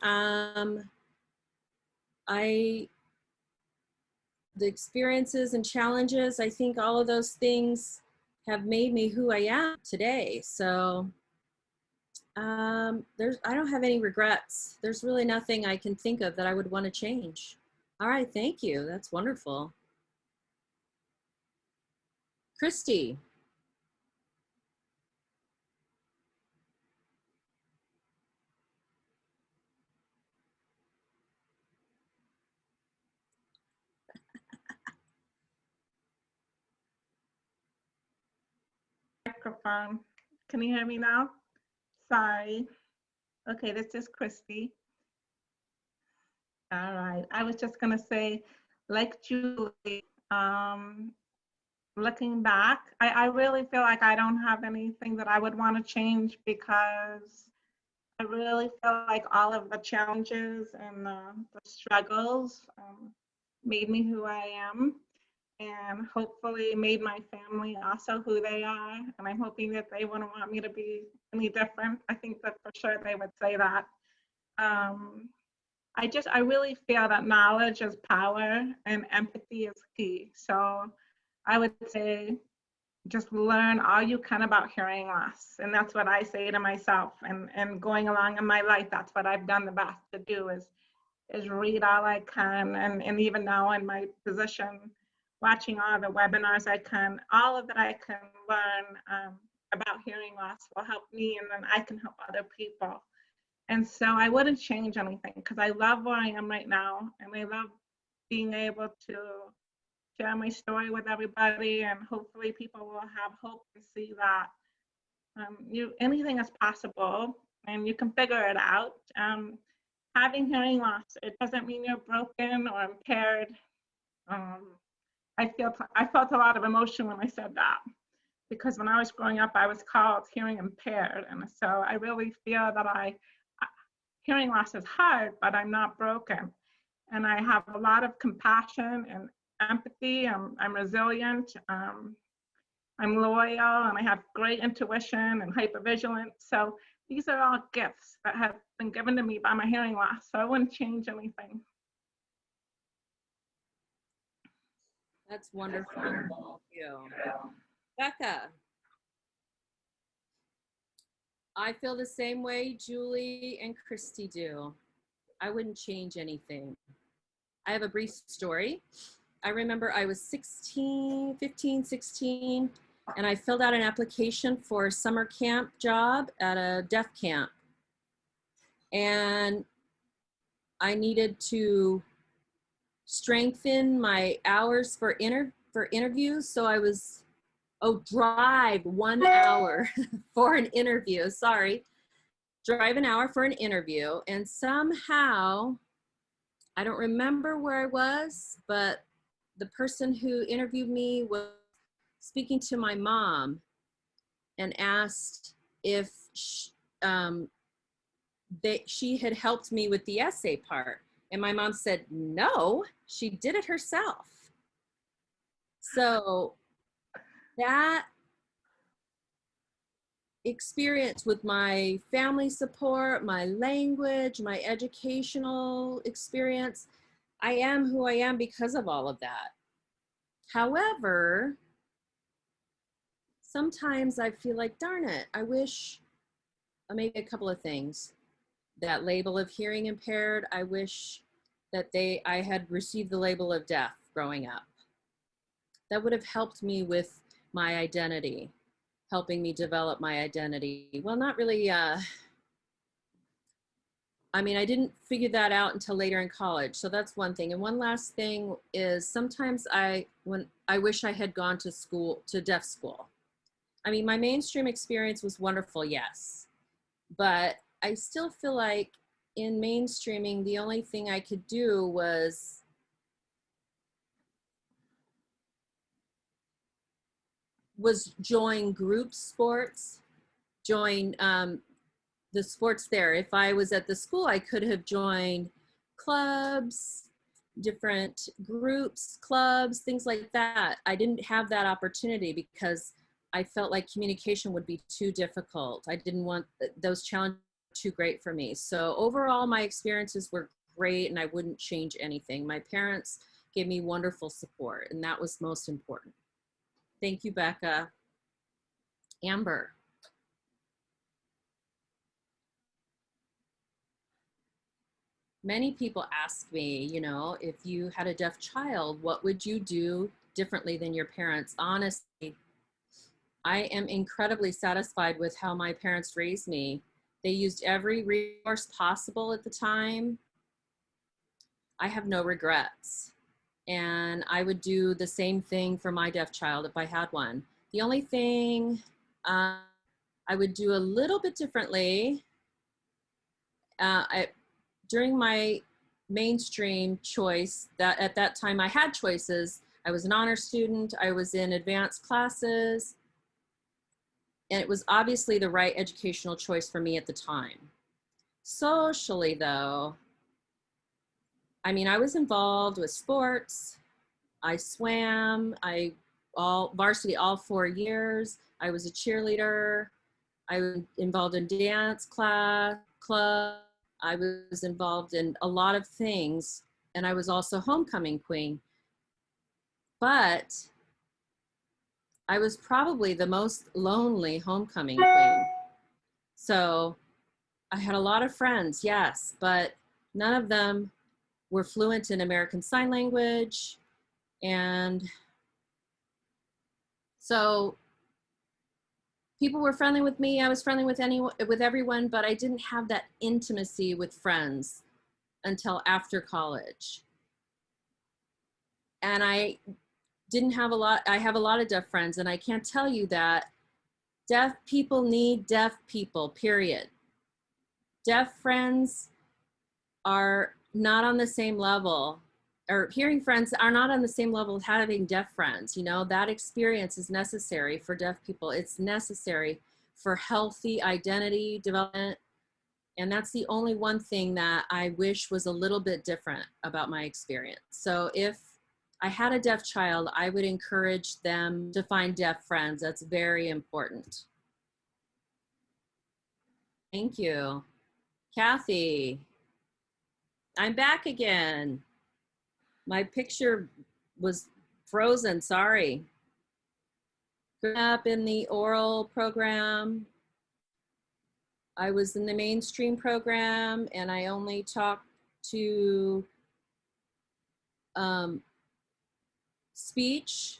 the experiences and challenges, I think all of those things have made me who I am today. So I don't have any regrets. There's really nothing I can think of that I would want to change. All right, thank you. That's wonderful. Christy. Microphone. Can you hear me now? Sorry. Okay, this is Christy. All right. I was just going to say, like Julie, looking back, I really feel like I don't have anything that I would want to change, because I really feel like all of the challenges and the struggles made me who I am, and hopefully made my family also who they are. And I'm hoping that they wouldn't want me to be any different. I think that for sure they would say that. I really feel that knowledge is power and empathy is key. So I would say just learn all you can about hearing loss. And that's what I say to myself. And going along in my life, that's what I've done the best to do is read all I can. And even now in my position, watching all the webinars I can, all of that I can learn about hearing loss will help me, and then I can help other people. And so I wouldn't change anything, because I love where I am right now, and I love being able to share my story with everybody, and hopefully people will have hope and see that anything is possible and you can figure it out. Having hearing loss, it doesn't mean you're broken or impaired. I felt a lot of emotion when I said that, because when I was growing up, I was called hearing impaired. And so I really feel that hearing loss is hard, but I'm not broken. And I have a lot of compassion and empathy. I'm resilient. I'm loyal, and I have great intuition and hypervigilance. So these are all gifts that have been given to me by my hearing loss. So I wouldn't change anything. That's wonderful. Thank you. Becca. I feel the same way Julie and Christy do. I wouldn't change anything. I have a brief story. I remember I was 16, 15, 16, and I filled out an application for a summer camp job at a deaf camp. And I needed to strengthen my hours for interviews. So I was, drive 1 hour for an interview. Sorry. Drive an hour for an interview. And somehow, I don't remember where I was, but the person who interviewed me was speaking to my mom and asked if she had helped me with the essay part. And my mom said, no, she did it herself. So that experience with my family support, my language, my educational experience, I am who I am because of all of that. However, sometimes I feel like, darn it, I wish maybe a couple of things. That label of hearing impaired, I wish that I had received the label of deaf growing up. That would have helped me with my identity, helping me develop my identity. Well, not really, I didn't figure that out until later in college. So that's one thing. And one last thing is sometimes I wish I had gone to deaf school. My mainstream experience was wonderful, yes. But I still feel like in mainstreaming, the only thing I could do was join group sports, join the sports there. If I was at the school, I could have joined clubs, different groups, clubs, things like that. I didn't have that opportunity because I felt like communication would be too difficult. I didn't want those challenges too great for me. So overall, my experiences were great and I wouldn't change anything. My parents gave me wonderful support and that was most important. Thank you, Becca. Amber. Many people ask me, if you had a deaf child, what would you do differently than your parents? Honestly, I am incredibly satisfied with how my parents raised me. They used every resource possible at the time. I have no regrets. And I would do the same thing for my deaf child if I had one. The only thing I would do a little bit differently, during my mainstream choice, that at that time I had choices. I was an honor student, I was in advanced classes, and it was obviously the right educational choice for me at the time. Socially though, I was involved with sports. I swam, varsity all 4 years. I was a cheerleader. I was involved in dance club. I was involved in a lot of things. And I was also homecoming queen. But I was probably the most lonely homecoming queen. So I had a lot of friends, yes, but none of them were fluent in American Sign Language. And so people were friendly with me. I was friendly with everyone, but I didn't have that intimacy with friends until after college. And I have a lot of deaf friends, and I can't tell you that deaf people need deaf people, period. Deaf friends are not on the same level, or hearing friends are not on the same level as having deaf friends. That experience is necessary for deaf people. It's necessary for healthy identity development, And that's the only one thing that I wish was a little bit different about my experience. So if I had a deaf child, I would encourage them to find deaf friends. That's very important. Thank you. Kathy, I'm back again. My picture was frozen, sorry. Growing up in the oral program, I was in the mainstream program and I only talked to speech.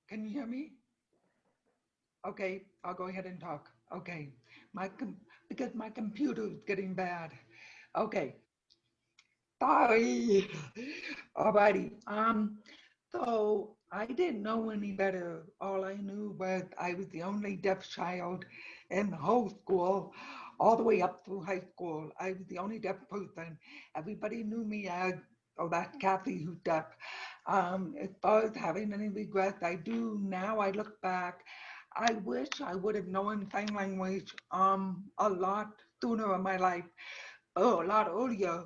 Can you hear me? Okay, I'll go ahead and talk. Okay, because my computer is getting bad. Okay, sorry. Alrighty. So I didn't know any better. All I knew was I was the only deaf child in the whole school, all the way up through high school. I was the only deaf person. Everybody knew me as, oh, that's Kathy who's deaf. As far as having any regrets, I do now. I look back. I wish I would have known sign language a lot sooner in my life. Oh, a lot earlier.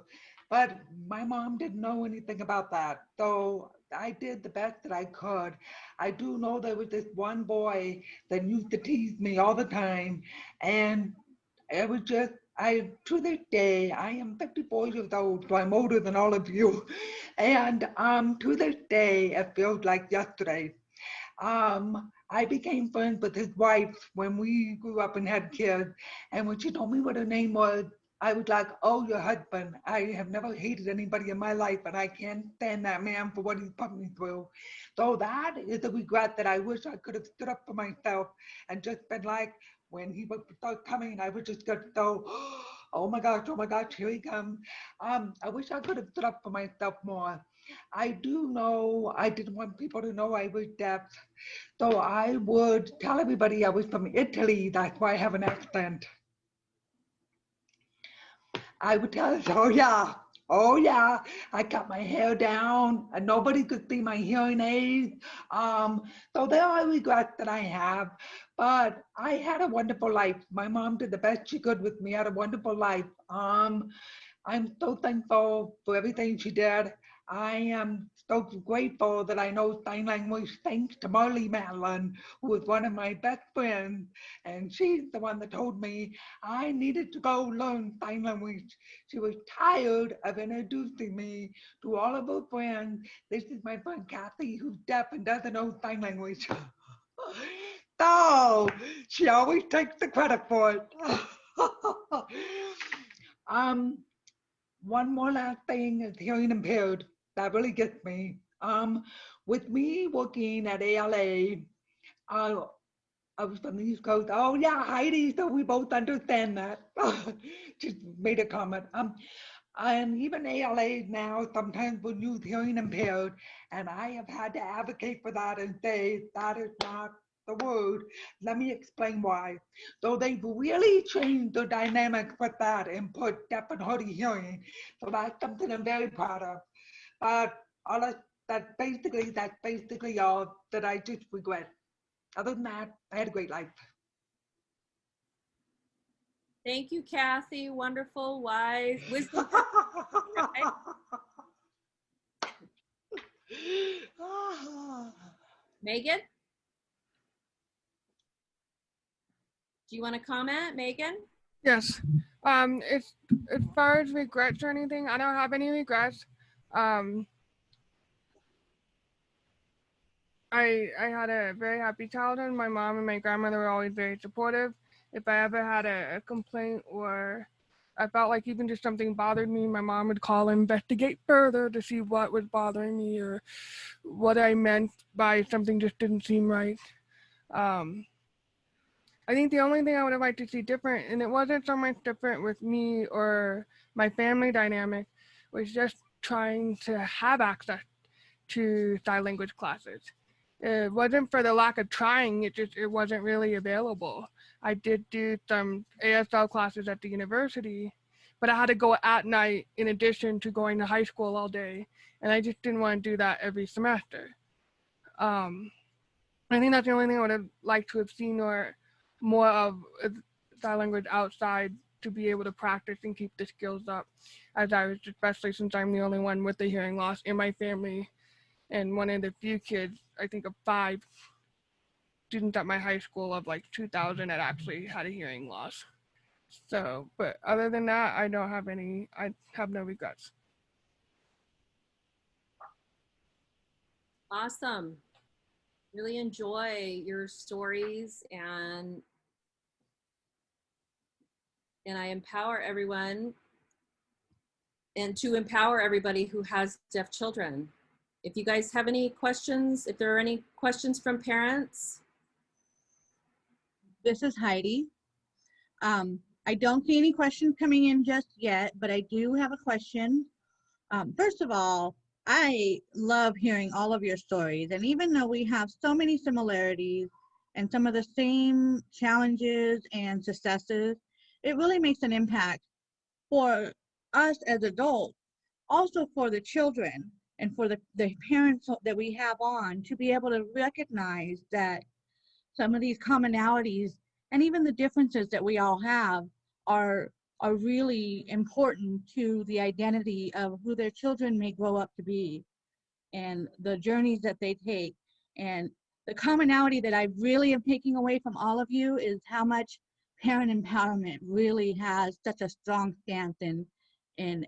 But my mom didn't know anything about that. So I did the best that I could. I do know there was this one boy that used to tease me all the time. And it was just, to this day, I am 54 years old, so I'm older than all of you. And to this day, it feels like yesterday. I became friends with his wife when we grew up and had kids. And when she told me what her name was, I was like, oh, your husband. I have never hated anybody in my life, and I can't stand that man for what he's put me through. So that is a regret that I wish I could have stood up for myself and just been like, when he would start coming, I would just go, oh my gosh, here he comes. I wish I could have stood up for myself more. I do know I didn't want people to know I was deaf. So I would tell everybody I was from Italy. That's why I have an accent. I would tell us, oh yeah, I cut my hair down and nobody could see my hearing aids. So there are regrets that I have, but I had a wonderful life. My mom did the best she could with me. I had a wonderful life. I'm so thankful for everything she did. I am so grateful that I know sign language thanks to Marley Madeline, who was one of my best friends. And she's the one that told me I needed to go learn sign language. She was tired of introducing me to all of her friends. This is my friend Kathy, who's deaf and doesn't know sign language. So she always takes the credit for it. um, One more last thing is hearing impaired. That really gets me. With me working at ALA, I was from the East Coast. Oh yeah, Heidi. So we both understand that. Just made a comment. And even ALA now sometimes will use hearing impaired, and I have had to advocate for that and say that is not the word. Let me explain why. So they've really changed the dynamic with that and put deaf and hard of hearing. So that's something I'm very proud of. But all of that's basically all that I just regret. Other than that, I had a great life. Thank you, Kathy. Wonderful, wise, wisdom. Right? Megan? Do you want to comment, Megan? Yes. It's as far as regrets or anything, I don't have any regrets. I had a very happy childhood. My mom and my grandmother were always very supportive. If I ever had a complaint or I felt like even just something bothered me, my mom would call and investigate further to see what was bothering me or what I meant by something just didn't seem right. I think the only thing I would have liked to see different, and it wasn't so much different with me or my family dynamic, was just trying to have access to sign language classes. It wasn't for the lack of trying, it wasn't really available. I did do some ASL classes at the university, but I had to go at night in addition to going to high school all day. And I just didn't want to do that every semester. I think that's the only thing I would have liked to have seen, or more of sign language outside, to be able to practice and keep the skills up, as I was, especially since I'm the only one with a hearing loss in my family and one of the few kids, I think of 5 students at my high school of like 2,000 that actually had a hearing loss. So, but other than that, I have no regrets. Awesome. Really enjoy your stories, and I empower everyone, and to empower everybody who has deaf children. If you guys have any questions, if there are any questions from parents. This is Heidi. I don't see any questions coming in just yet, but I do have a question. First of all, I love hearing all of your stories. And even though we have so many similarities and some of the same challenges and successes, it really makes an impact for us as adults, also for the children and for the parents that we have on, to be able to recognize that some of these commonalities and even the differences that we all have are really important to the identity of who their children may grow up to be and the journeys that they take. And the commonality that I really am taking away from all of you is how much parent empowerment really has such a strong stance in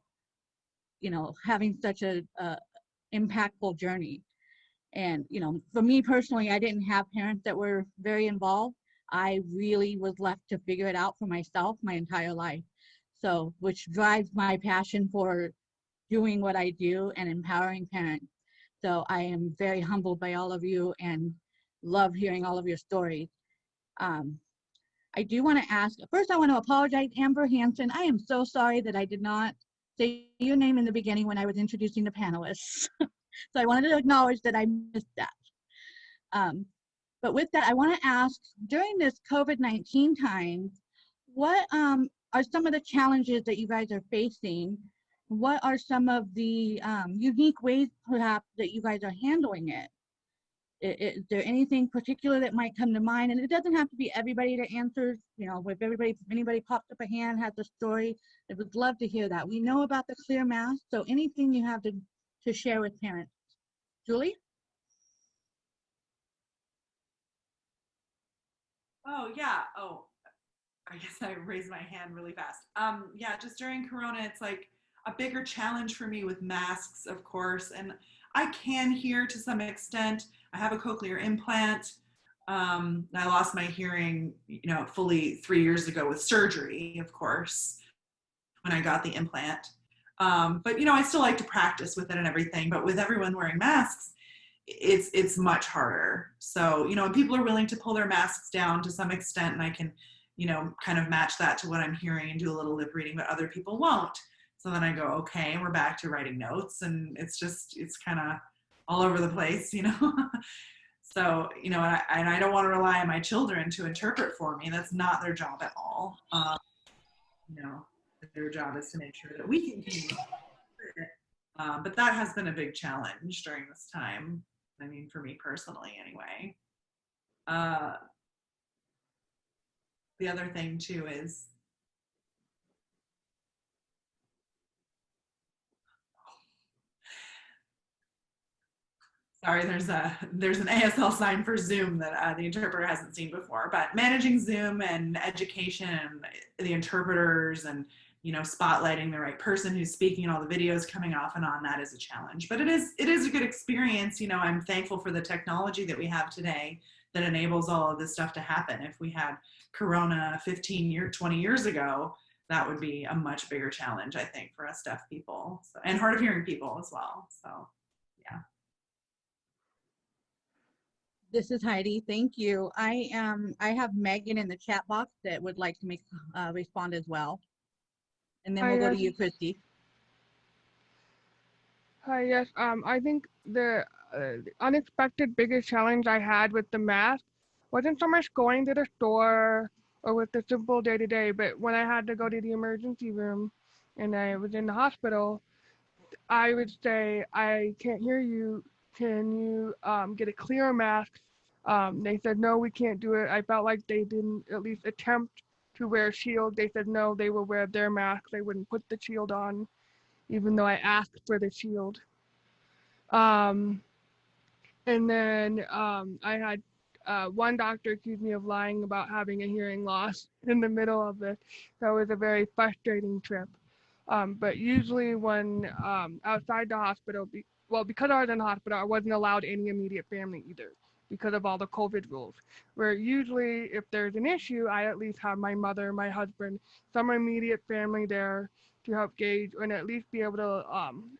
you know, having such a impactful journey. And, you know, for me personally, I didn't have parents that were very involved. I really was left to figure it out for myself my entire life. So, which drives my passion for doing what I do and empowering parents. So I am very humbled by all of you and love hearing all of your stories. I do want to ask, first I want to apologize, Amber Hansen. I am so sorry that I did not say your name in the beginning when I was introducing the panelists. So I wanted to acknowledge that I missed that. But with that, I want to ask, during this COVID-19 time, what are some of the challenges that you guys are facing? What are some of the unique ways, perhaps, that you guys are handling it? Is there anything particular that might come to mind? And it doesn't have to be everybody that answers. You know, if anybody pops up a hand, has a story, I would love to hear that. We know about the clear mask, so anything you have to share with parents. Julie? Oh, yeah. Oh, I guess I raised my hand really fast. Yeah, just during Corona, it's like a bigger challenge for me with masks, of course. And I can hear to some extent. I have a cochlear implant. I lost my hearing, you know, fully 3 years ago with surgery, of course, when I got the implant. But, you know, I still like to practice with it and everything. But with everyone wearing masks, it's much harder. So, you know, and people are willing to pull their masks down to some extent, and I can, you know, kind of match that to what I'm hearing and do a little lip reading, but other people won't. So then I go, okay, and we're back to writing notes, and it's kind of all over the place, you know. So, you know, and I don't want to rely on my children to interpret for me. That's not their job at all. You know, their job is to make sure that we can communicate. But that has been a big challenge during this time. I mean, for me personally, anyway. The other thing too is, sorry, there's an ASL sign for Zoom that the interpreter hasn't seen before. But managing Zoom and education, and the interpreters, and, you know, spotlighting the right person who's speaking, and all the videos coming off and on, that is a challenge. But it is a good experience. You know, I'm thankful for the technology that we have today that enables all of this stuff to happen. If we had Corona 20 years ago, that would be a much bigger challenge, I think, for us deaf people, so, and hard of hearing people as well. So, yeah. This is Heidi. Thank you. I have Megan in the chat box that would like to respond as well. And then we'll go to you, Christy. Hi, yes. I think the unexpected biggest challenge I had with the mask wasn't so much going to the store or with the simple day-to-day, but when I had to go to the emergency room and I was in the hospital, I would say, I can't hear you. Can you get a clear mask? They said, no, we can't do it. I felt like they didn't at least attempt to wear a shield. They said, no, they will wear their mask. They wouldn't put the shield on, even though I asked for the shield. And then I had one doctor accused me of lying about having a hearing loss in the middle of it. That was a very frustrating trip. But usually when outside the hospital, because I was in the hospital, I wasn't allowed any immediate family either because of all the COVID rules. Where usually if there's an issue, I at least have my mother, my husband, some immediate family there to help gauge and at least be able to,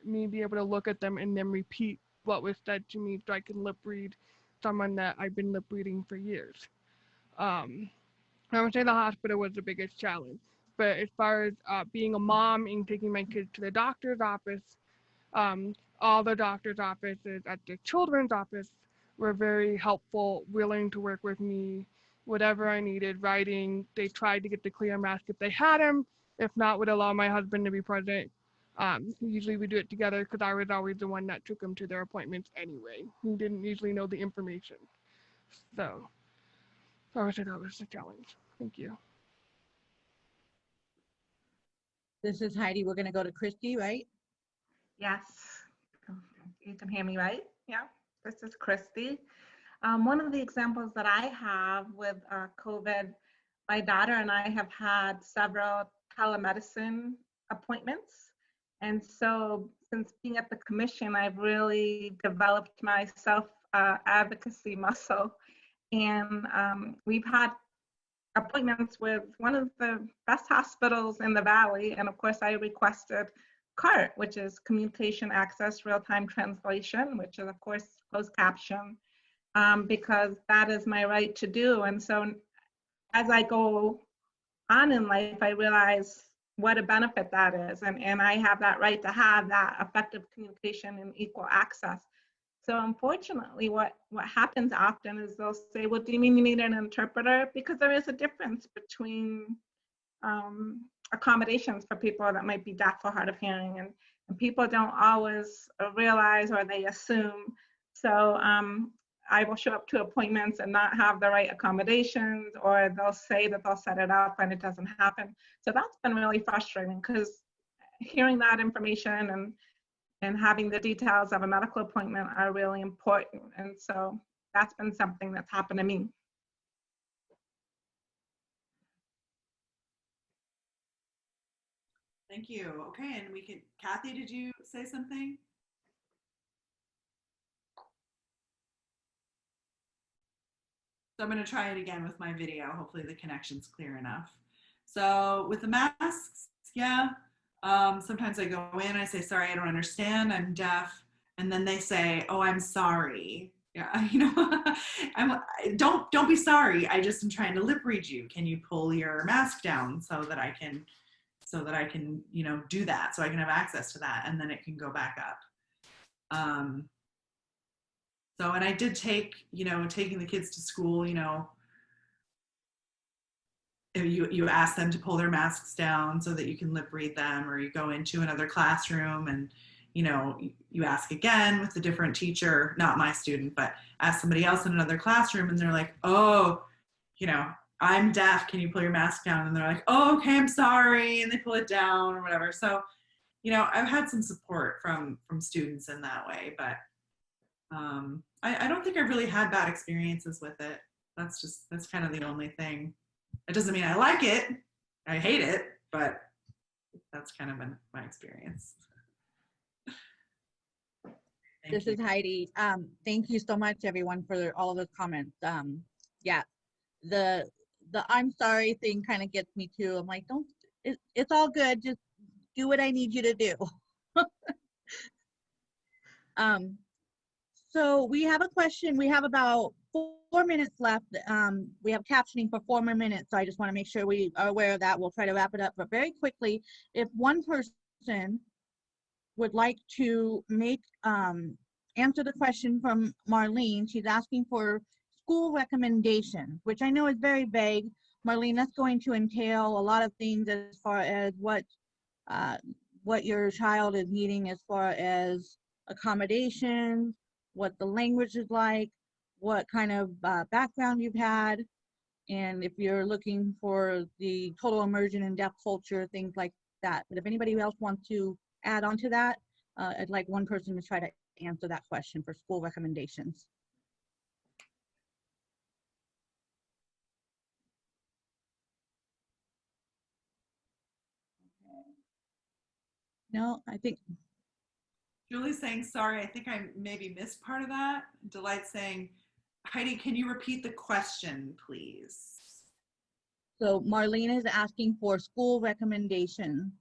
be able to look at them and then repeat what was said to me so I can lip read someone that I've been lip reading for years. I would say the hospital was the biggest challenge. But as far as being a mom and taking my kids to the doctor's office, all the doctor's offices at the children's office were very helpful, willing to work with me, whatever I needed, writing. They tried to get the clear mask if they had him. If not, would allow my husband to be present. Usually we do it together because I was always the one that took them to their appointments anyway. He didn't usually know the information. So I would say that was the challenge. Thank you. This is Heidi. We're going to go to Christy, right? Yes, you can hear me, right? Yeah, this is Christy. One of the examples that I have with COVID, my daughter and I have had several telemedicine appointments. And so since being at the commission, I've really developed my self-advocacy muscle. And we've had appointments with one of the best hospitals in the Valley. And of course, I requested CART, which is Communication Access Real-Time Translation, which is of course closed caption, because that is my right to do. And so as I go on in life, I realize what a benefit that is. And I have that right to have that effective communication and equal access. So unfortunately, what happens often is they'll say, well, do you mean you need an interpreter? Because there is a difference between accommodations for people that might be deaf or hard of hearing. And people don't always realize or they assume. So I will show up to appointments and not have the right accommodations, or they'll say that they'll set it up and it doesn't happen. So that's been really frustrating because hearing that information and having the details of a medical appointment are really important. And so that's been something that's happened to me. Thank you. Okay, and Kathy, did you say something? So I'm going to try it again with my video. Hopefully the connection's clear enough. So with the masks, yeah, sometimes I go in, I say, sorry, I don't understand, I'm deaf. And then they say, oh, I'm sorry. Yeah, you know, don't be sorry. I just am trying to lip read you. Can you pull your mask down so that I can, you know, do that, so I can have access to that, and then it can go back up. So, and I did take, you know, taking the kids to school, you know, you ask them to pull their masks down so that you can lip read them, or you go into another classroom and, you know, you ask again with a different teacher, not my student, but ask somebody else in another classroom, and they're like, oh, you know, I'm deaf, can you pull your mask down? And they're like, oh, okay, I'm sorry. And they pull it down or whatever. So, you know, I've had some support from students in that way, but I don't think I've really had bad experiences with it. That's kind of the only thing. It doesn't mean I like it. I hate it, but that's kind of been my experience. This is Heidi. Thank you so much, everyone, for all of those comments. Yeah, the I'm sorry thing kind of gets me too. I'm like, it's all good. Just do what I need you to do. So we have a question. We have about 4 minutes left. We have captioning for 4 more minutes, so I just want to make sure we are aware of that. We'll try to wrap it up, but very quickly, if one person would like to make answer the question from Marlene, she's asking for school recommendations, which I know is very vague. Marlene, that's going to entail a lot of things as far as what uh, what your child is needing as far as accommodations, what the language is like, what kind of background you've had, and if you're looking for the total immersion in deaf culture, things like that. But if anybody else wants to add on to that, I'd like one person to try to answer that question for school recommendations. No, I think Julie's saying, sorry, I think I maybe missed part of that. Delight's saying, Heidi, can you repeat the question, please? so. Marlene is asking for school recommendation.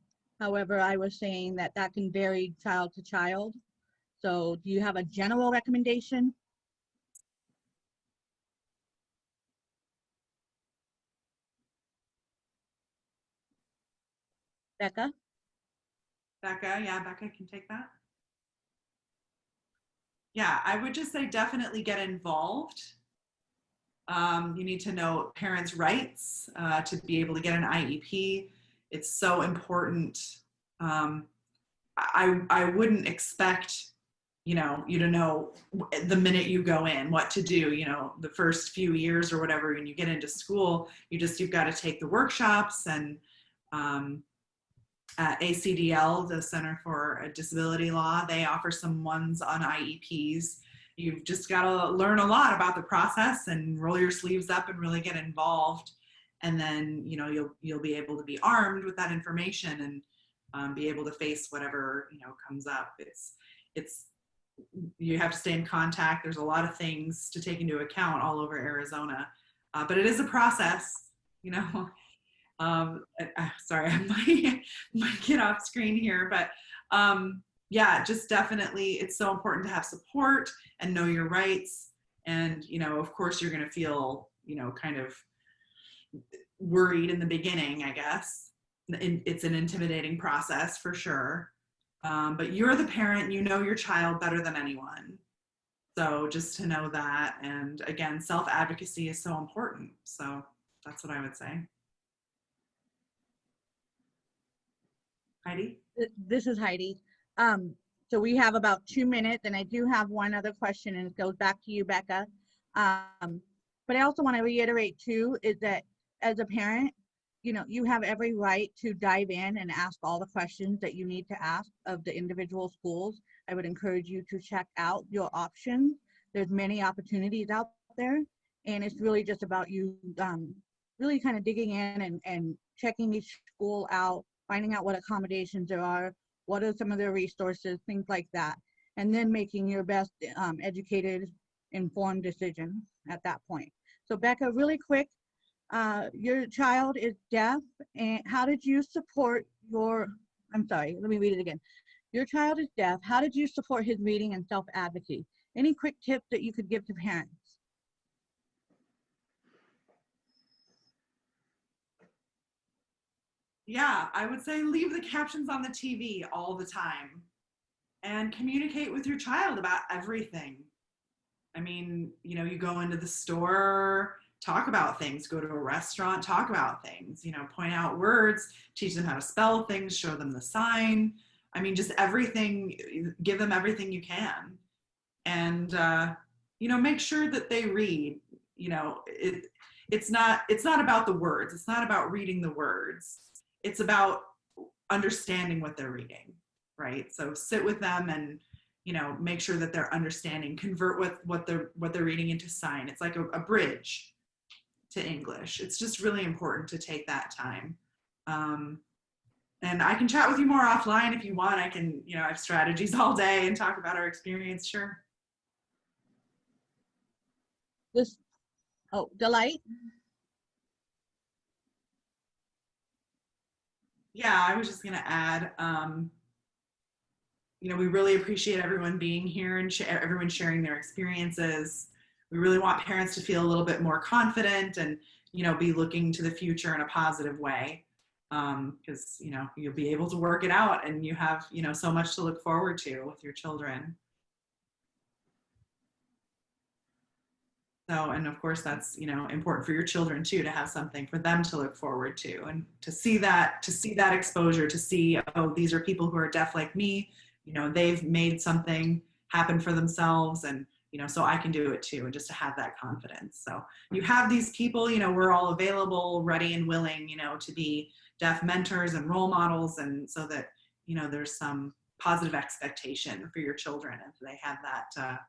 However, I was saying that that can vary child to child. So do you have a general recommendation? Becca? Becca, yeah, Becca can take that. Yeah, I would just say definitely get involved. You need to know parents' rights to be able to get an IEP. It's so important. I wouldn't expect, you to know the minute you go in what to do, the first few years or whatever, when you get into school, you've got to take the workshops and at ACDL, the Center for Disability Law, they offer some ones on IEPs. You've just got to learn a lot about the process and roll your sleeves up and really get involved. And then, you'll be able to be armed with that information and be able to face whatever, comes up. You have to stay in contact. There's a lot of things to take into account all over Arizona, but it is a process, sorry, I might get off screen here, but yeah, just definitely, it's so important to have support and know your rights. And, of course you're going to feel, kind of worried in the beginning, I guess. It's an intimidating process for sure. But you're the parent, you know your child better than anyone. So just to know that, and again, self-advocacy is so important. So that's what I would say. Heidi? This is Heidi. So we have about 2 minutes, and I do have one other question, and it goes back to you, Becca. But I also want to reiterate too, is that as a parent, you have every right to dive in and ask all the questions that you need to ask of the individual schools. I would encourage you to check out your options. There's many opportunities out there, and it's really just about you really kind of digging in and checking each school out, finding out what accommodations there are, what are some of their resources, things like that, and then making your best educated, informed decision at that point. So Becca, really quick, your child is deaf, and how did you support I'm sorry, let me read it again. Your child is deaf. How did you support his reading and self-advocacy? Any quick tips that you could give to parents? Yeah, I would say leave the captions on the TV all the time and communicate with your child about everything. I mean, you go into the store, talk about things, go to a restaurant, talk about things, point out words, teach them how to spell things, show them the sign. I mean, just everything, give them everything you can. And, make sure that they read, it's not about the words. It's not about reading the words. It's about understanding what they're reading, right? So sit with them and, make sure that they're understanding, convert with what they're reading into sign. It's like a bridge to English. It's just really important to take that time. And I can chat with you more offline if you want. I can, I have strategies all day and talk about our experience. Sure. Delight? Yeah, I was just going to add, we really appreciate everyone being here and everyone sharing their experiences. We really want parents to feel a little bit more confident and, be looking to the future in a positive way. Because, you'll be able to work it out and you have, so much to look forward to with your children. So, and of course that's, you know, important for your children too, to have something for them to look forward to, and to see that exposure, to see, oh, these are people who are deaf like me, you know, they've made something happen for themselves, and, you know, so I can do it too, and just to have that confidence. So you have these people, you know, we're all available, ready and willing, you know, to be deaf mentors and role models, and so that, you know, there's some positive expectation for your children if they have that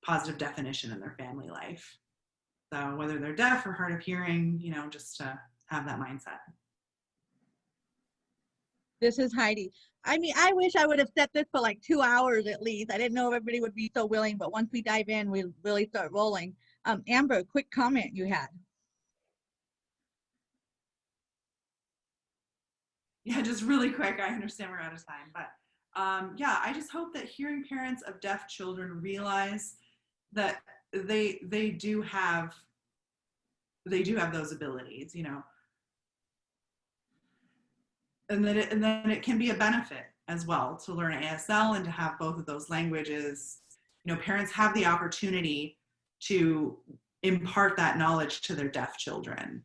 positive definition in their family life. So whether they're deaf or hard of hearing, you know, just to have that mindset. This is Heidi. I mean, I wish I would have set this for like 2 hours at least. I didn't know everybody would be so willing, but once we dive in, we really start rolling. Amber, quick comment you had. Yeah, just really quick. I understand we're out of time, but yeah, I just hope that hearing parents of deaf children realize that they do have those abilities, you know, and then it can be a benefit as well to learn ASL and to have both of those languages. You know, parents have the opportunity to impart that knowledge to their deaf children.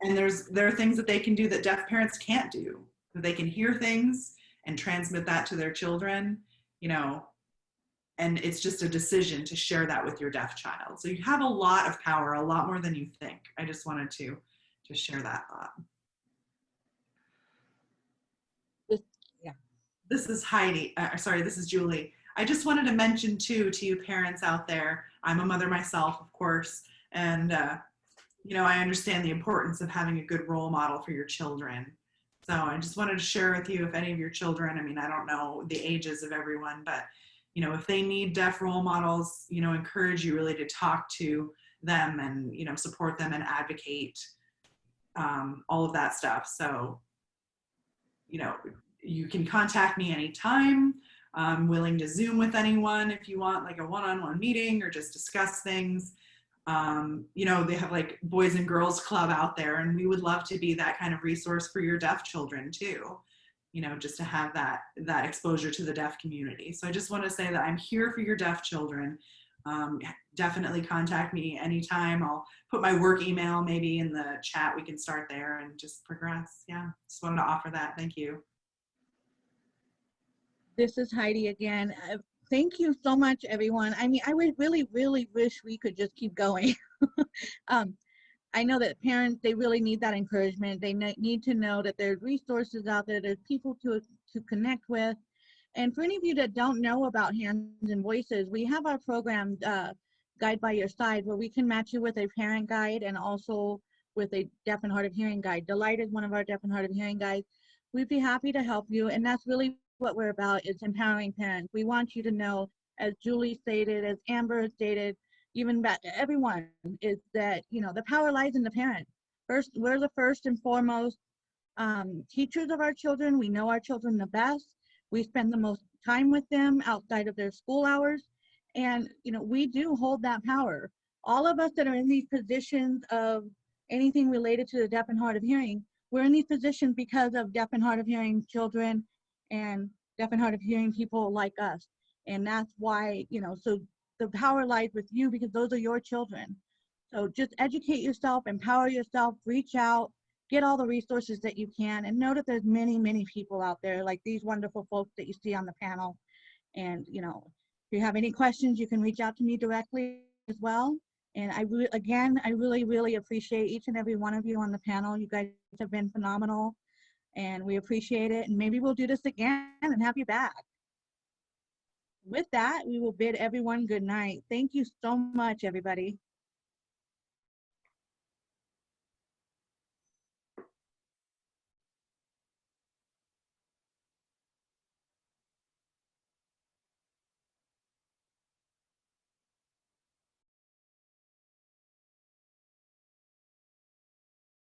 And there are things that they can do that deaf parents can't do. They can hear things and transmit that to their children, you know, and it's just a decision to share that with your deaf child. So you have a lot of power, a lot more than you think. I just wanted to share that thought. Yeah. This is Heidi, sorry, this is Julie. I just wanted to mention too, to you parents out there, I'm a mother myself, of course, and you know, I understand the importance of having a good role model for your children. So I just wanted to share with you, if any of your children, I mean, I don't know the ages of everyone, but, you know, if they need deaf role models, you know, encourage you really to talk to them and, you know, support them and advocate, all of that stuff. So, you know, you can contact me anytime. I'm willing to Zoom with anyone if you want like a one-on-one meeting or just discuss things. You know, they have like Boys and Girls Club out there, and we would love to be that kind of resource for your deaf children too, you know, just to have that exposure to the deaf community. So I just want to say that I'm here for your deaf children. Definitely contact me anytime. I'll put my work email maybe in the chat. We can start there and just progress. Yeah, just wanted to offer that. Thank you. This is Heidi again. Thank you so much, everyone. I mean, I would really, really wish we could just keep going. I know that parents, they really need that encouragement. They need to know that there's resources out there, there's people to connect with. And for any of you that don't know about Hands and Voices, we have our program, Guide by Your Side, where we can match you with a parent guide and also with a deaf and hard of hearing guide. Delight is one of our deaf and hard of hearing guides. We'd be happy to help you, and that's really what we're about, is empowering parents. We want you to know, as Julie stated, as Amber stated, even everyone, is that, you know, the power lies in the parent. First, we're the first and foremost teachers of our children. We know our children the best. We spend the most time with them outside of their school hours. And, you know, we do hold that power. All of us that are in these positions of anything related to the deaf and hard of hearing, we're in these positions because of deaf and hard of hearing children and deaf and hard of hearing people like us. And that's why, you know, so the power lies with you, because those are your children. So just educate yourself, empower yourself, reach out, get all the resources that you can, and know that there's many, many people out there like these wonderful folks that you see on the panel. And, you know, if you have any questions, you can reach out to me directly as well. And again, I really, really appreciate each and every one of you on the panel. You guys have been phenomenal, and we appreciate it. And maybe we'll do this again and have you back. With that, we will bid everyone good night. Thank you so much, everybody.